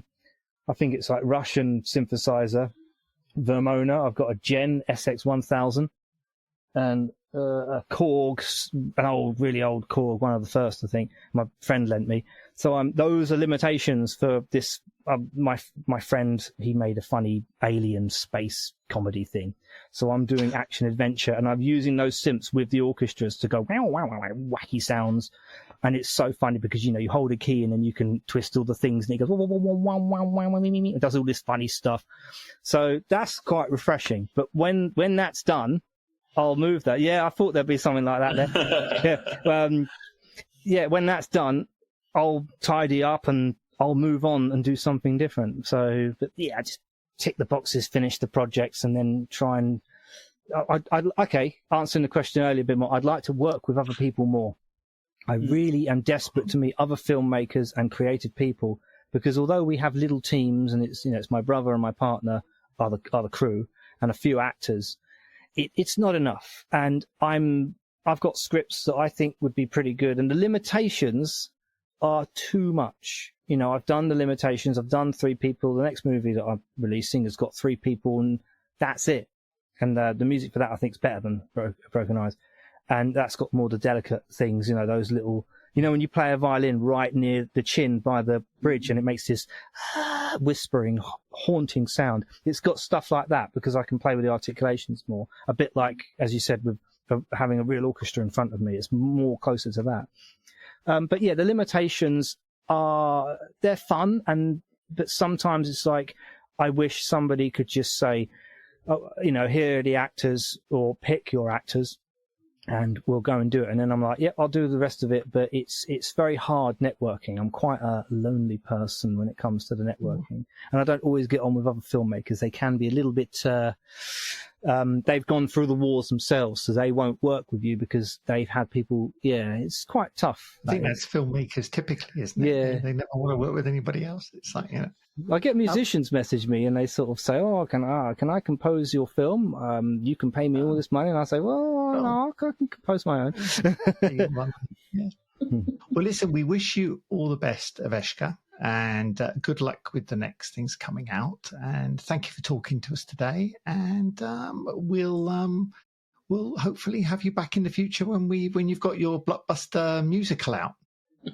think it's like Russian synthesizer, Vermona. I've got a Gen SX1000 and a Korg, an really old Korg, one of the first, I think, my friend lent me. So those are limitations for this. My friend, he made a funny alien space comedy thing. So I'm doing action adventure, and I'm using those synths with the orchestras to go wow, wow, wow, wacky sounds. And it's so funny because, you hold a key and then you can twist all the things, and it goes, wow, wow, wow, wow, wow, wow, it does all this funny stuff. So that's quite refreshing. But when that's done, I'll move that. Yeah, I thought there'd be something like that there. Yeah. When that's done, I'll tidy up and I'll move on and do something different. So, but yeah, just tick the boxes, finish the projects, and then try and. Answering the question earlier a bit more, I'd like to work with other people more. I really am desperate to meet other filmmakers and creative people, because although we have little teams, and it's my brother and my partner are the crew and a few actors, it's not enough. And I've got scripts that I think would be pretty good, and the limitations are too much. I've done the limitations. I've done 3 people. The next movie that I'm releasing has got 3 people, and that's it. And the music for that I think is better than Broken Eyes, and that's got more the delicate things. Those little. When you play a violin right near the chin by the bridge, and it makes this whispering, haunting sound. It's got stuff like that because I can play with the articulations more. A bit like, as you said, with of having a real orchestra in front of me. It's more closer to that. But yeah, the limitations they're fun, but sometimes it's like, I wish somebody could just say, oh, here are the actors, or pick your actors, and we'll go and do it. And then I'm like, yeah, I'll do the rest of it. But it's very hard networking. I'm quite a lonely person when it comes to the networking. And I don't always get on with other filmmakers. They can be a little bit, they've gone through the wars themselves, so they won't work with you because they've had people. Yeah, it's quite tough. I think that's filmmakers typically, isn't it? Yeah. They never want to work with anybody else. It's like, I get musicians message me and they sort of say, "Oh, can I compose your film? You can pay me all this money." And I say, "Well, no, I can compose my own." Yeah. Well, listen, we wish you all the best, Eveshka, and good luck with the next things coming out. And thank you for talking to us today. And we'll hopefully have you back in the future when you've got your blockbuster musical out.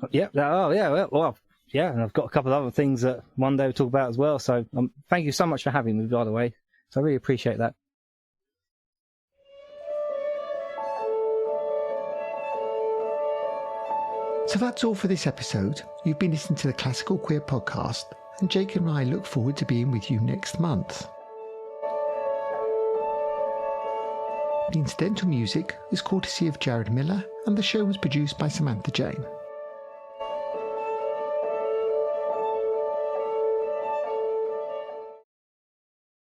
Yeah. Oh, yeah. Well. Yeah, and I've got a couple of other things that one day we'll talk about as well. So thank you so much for having me, by the way. So I really appreciate that. So that's all for this episode. You've been listening to the Classical Queer Podcast, and Jake and I look forward to being with you next month. The incidental music is courtesy of Jared Miller, and the show was produced by Samantha Jane.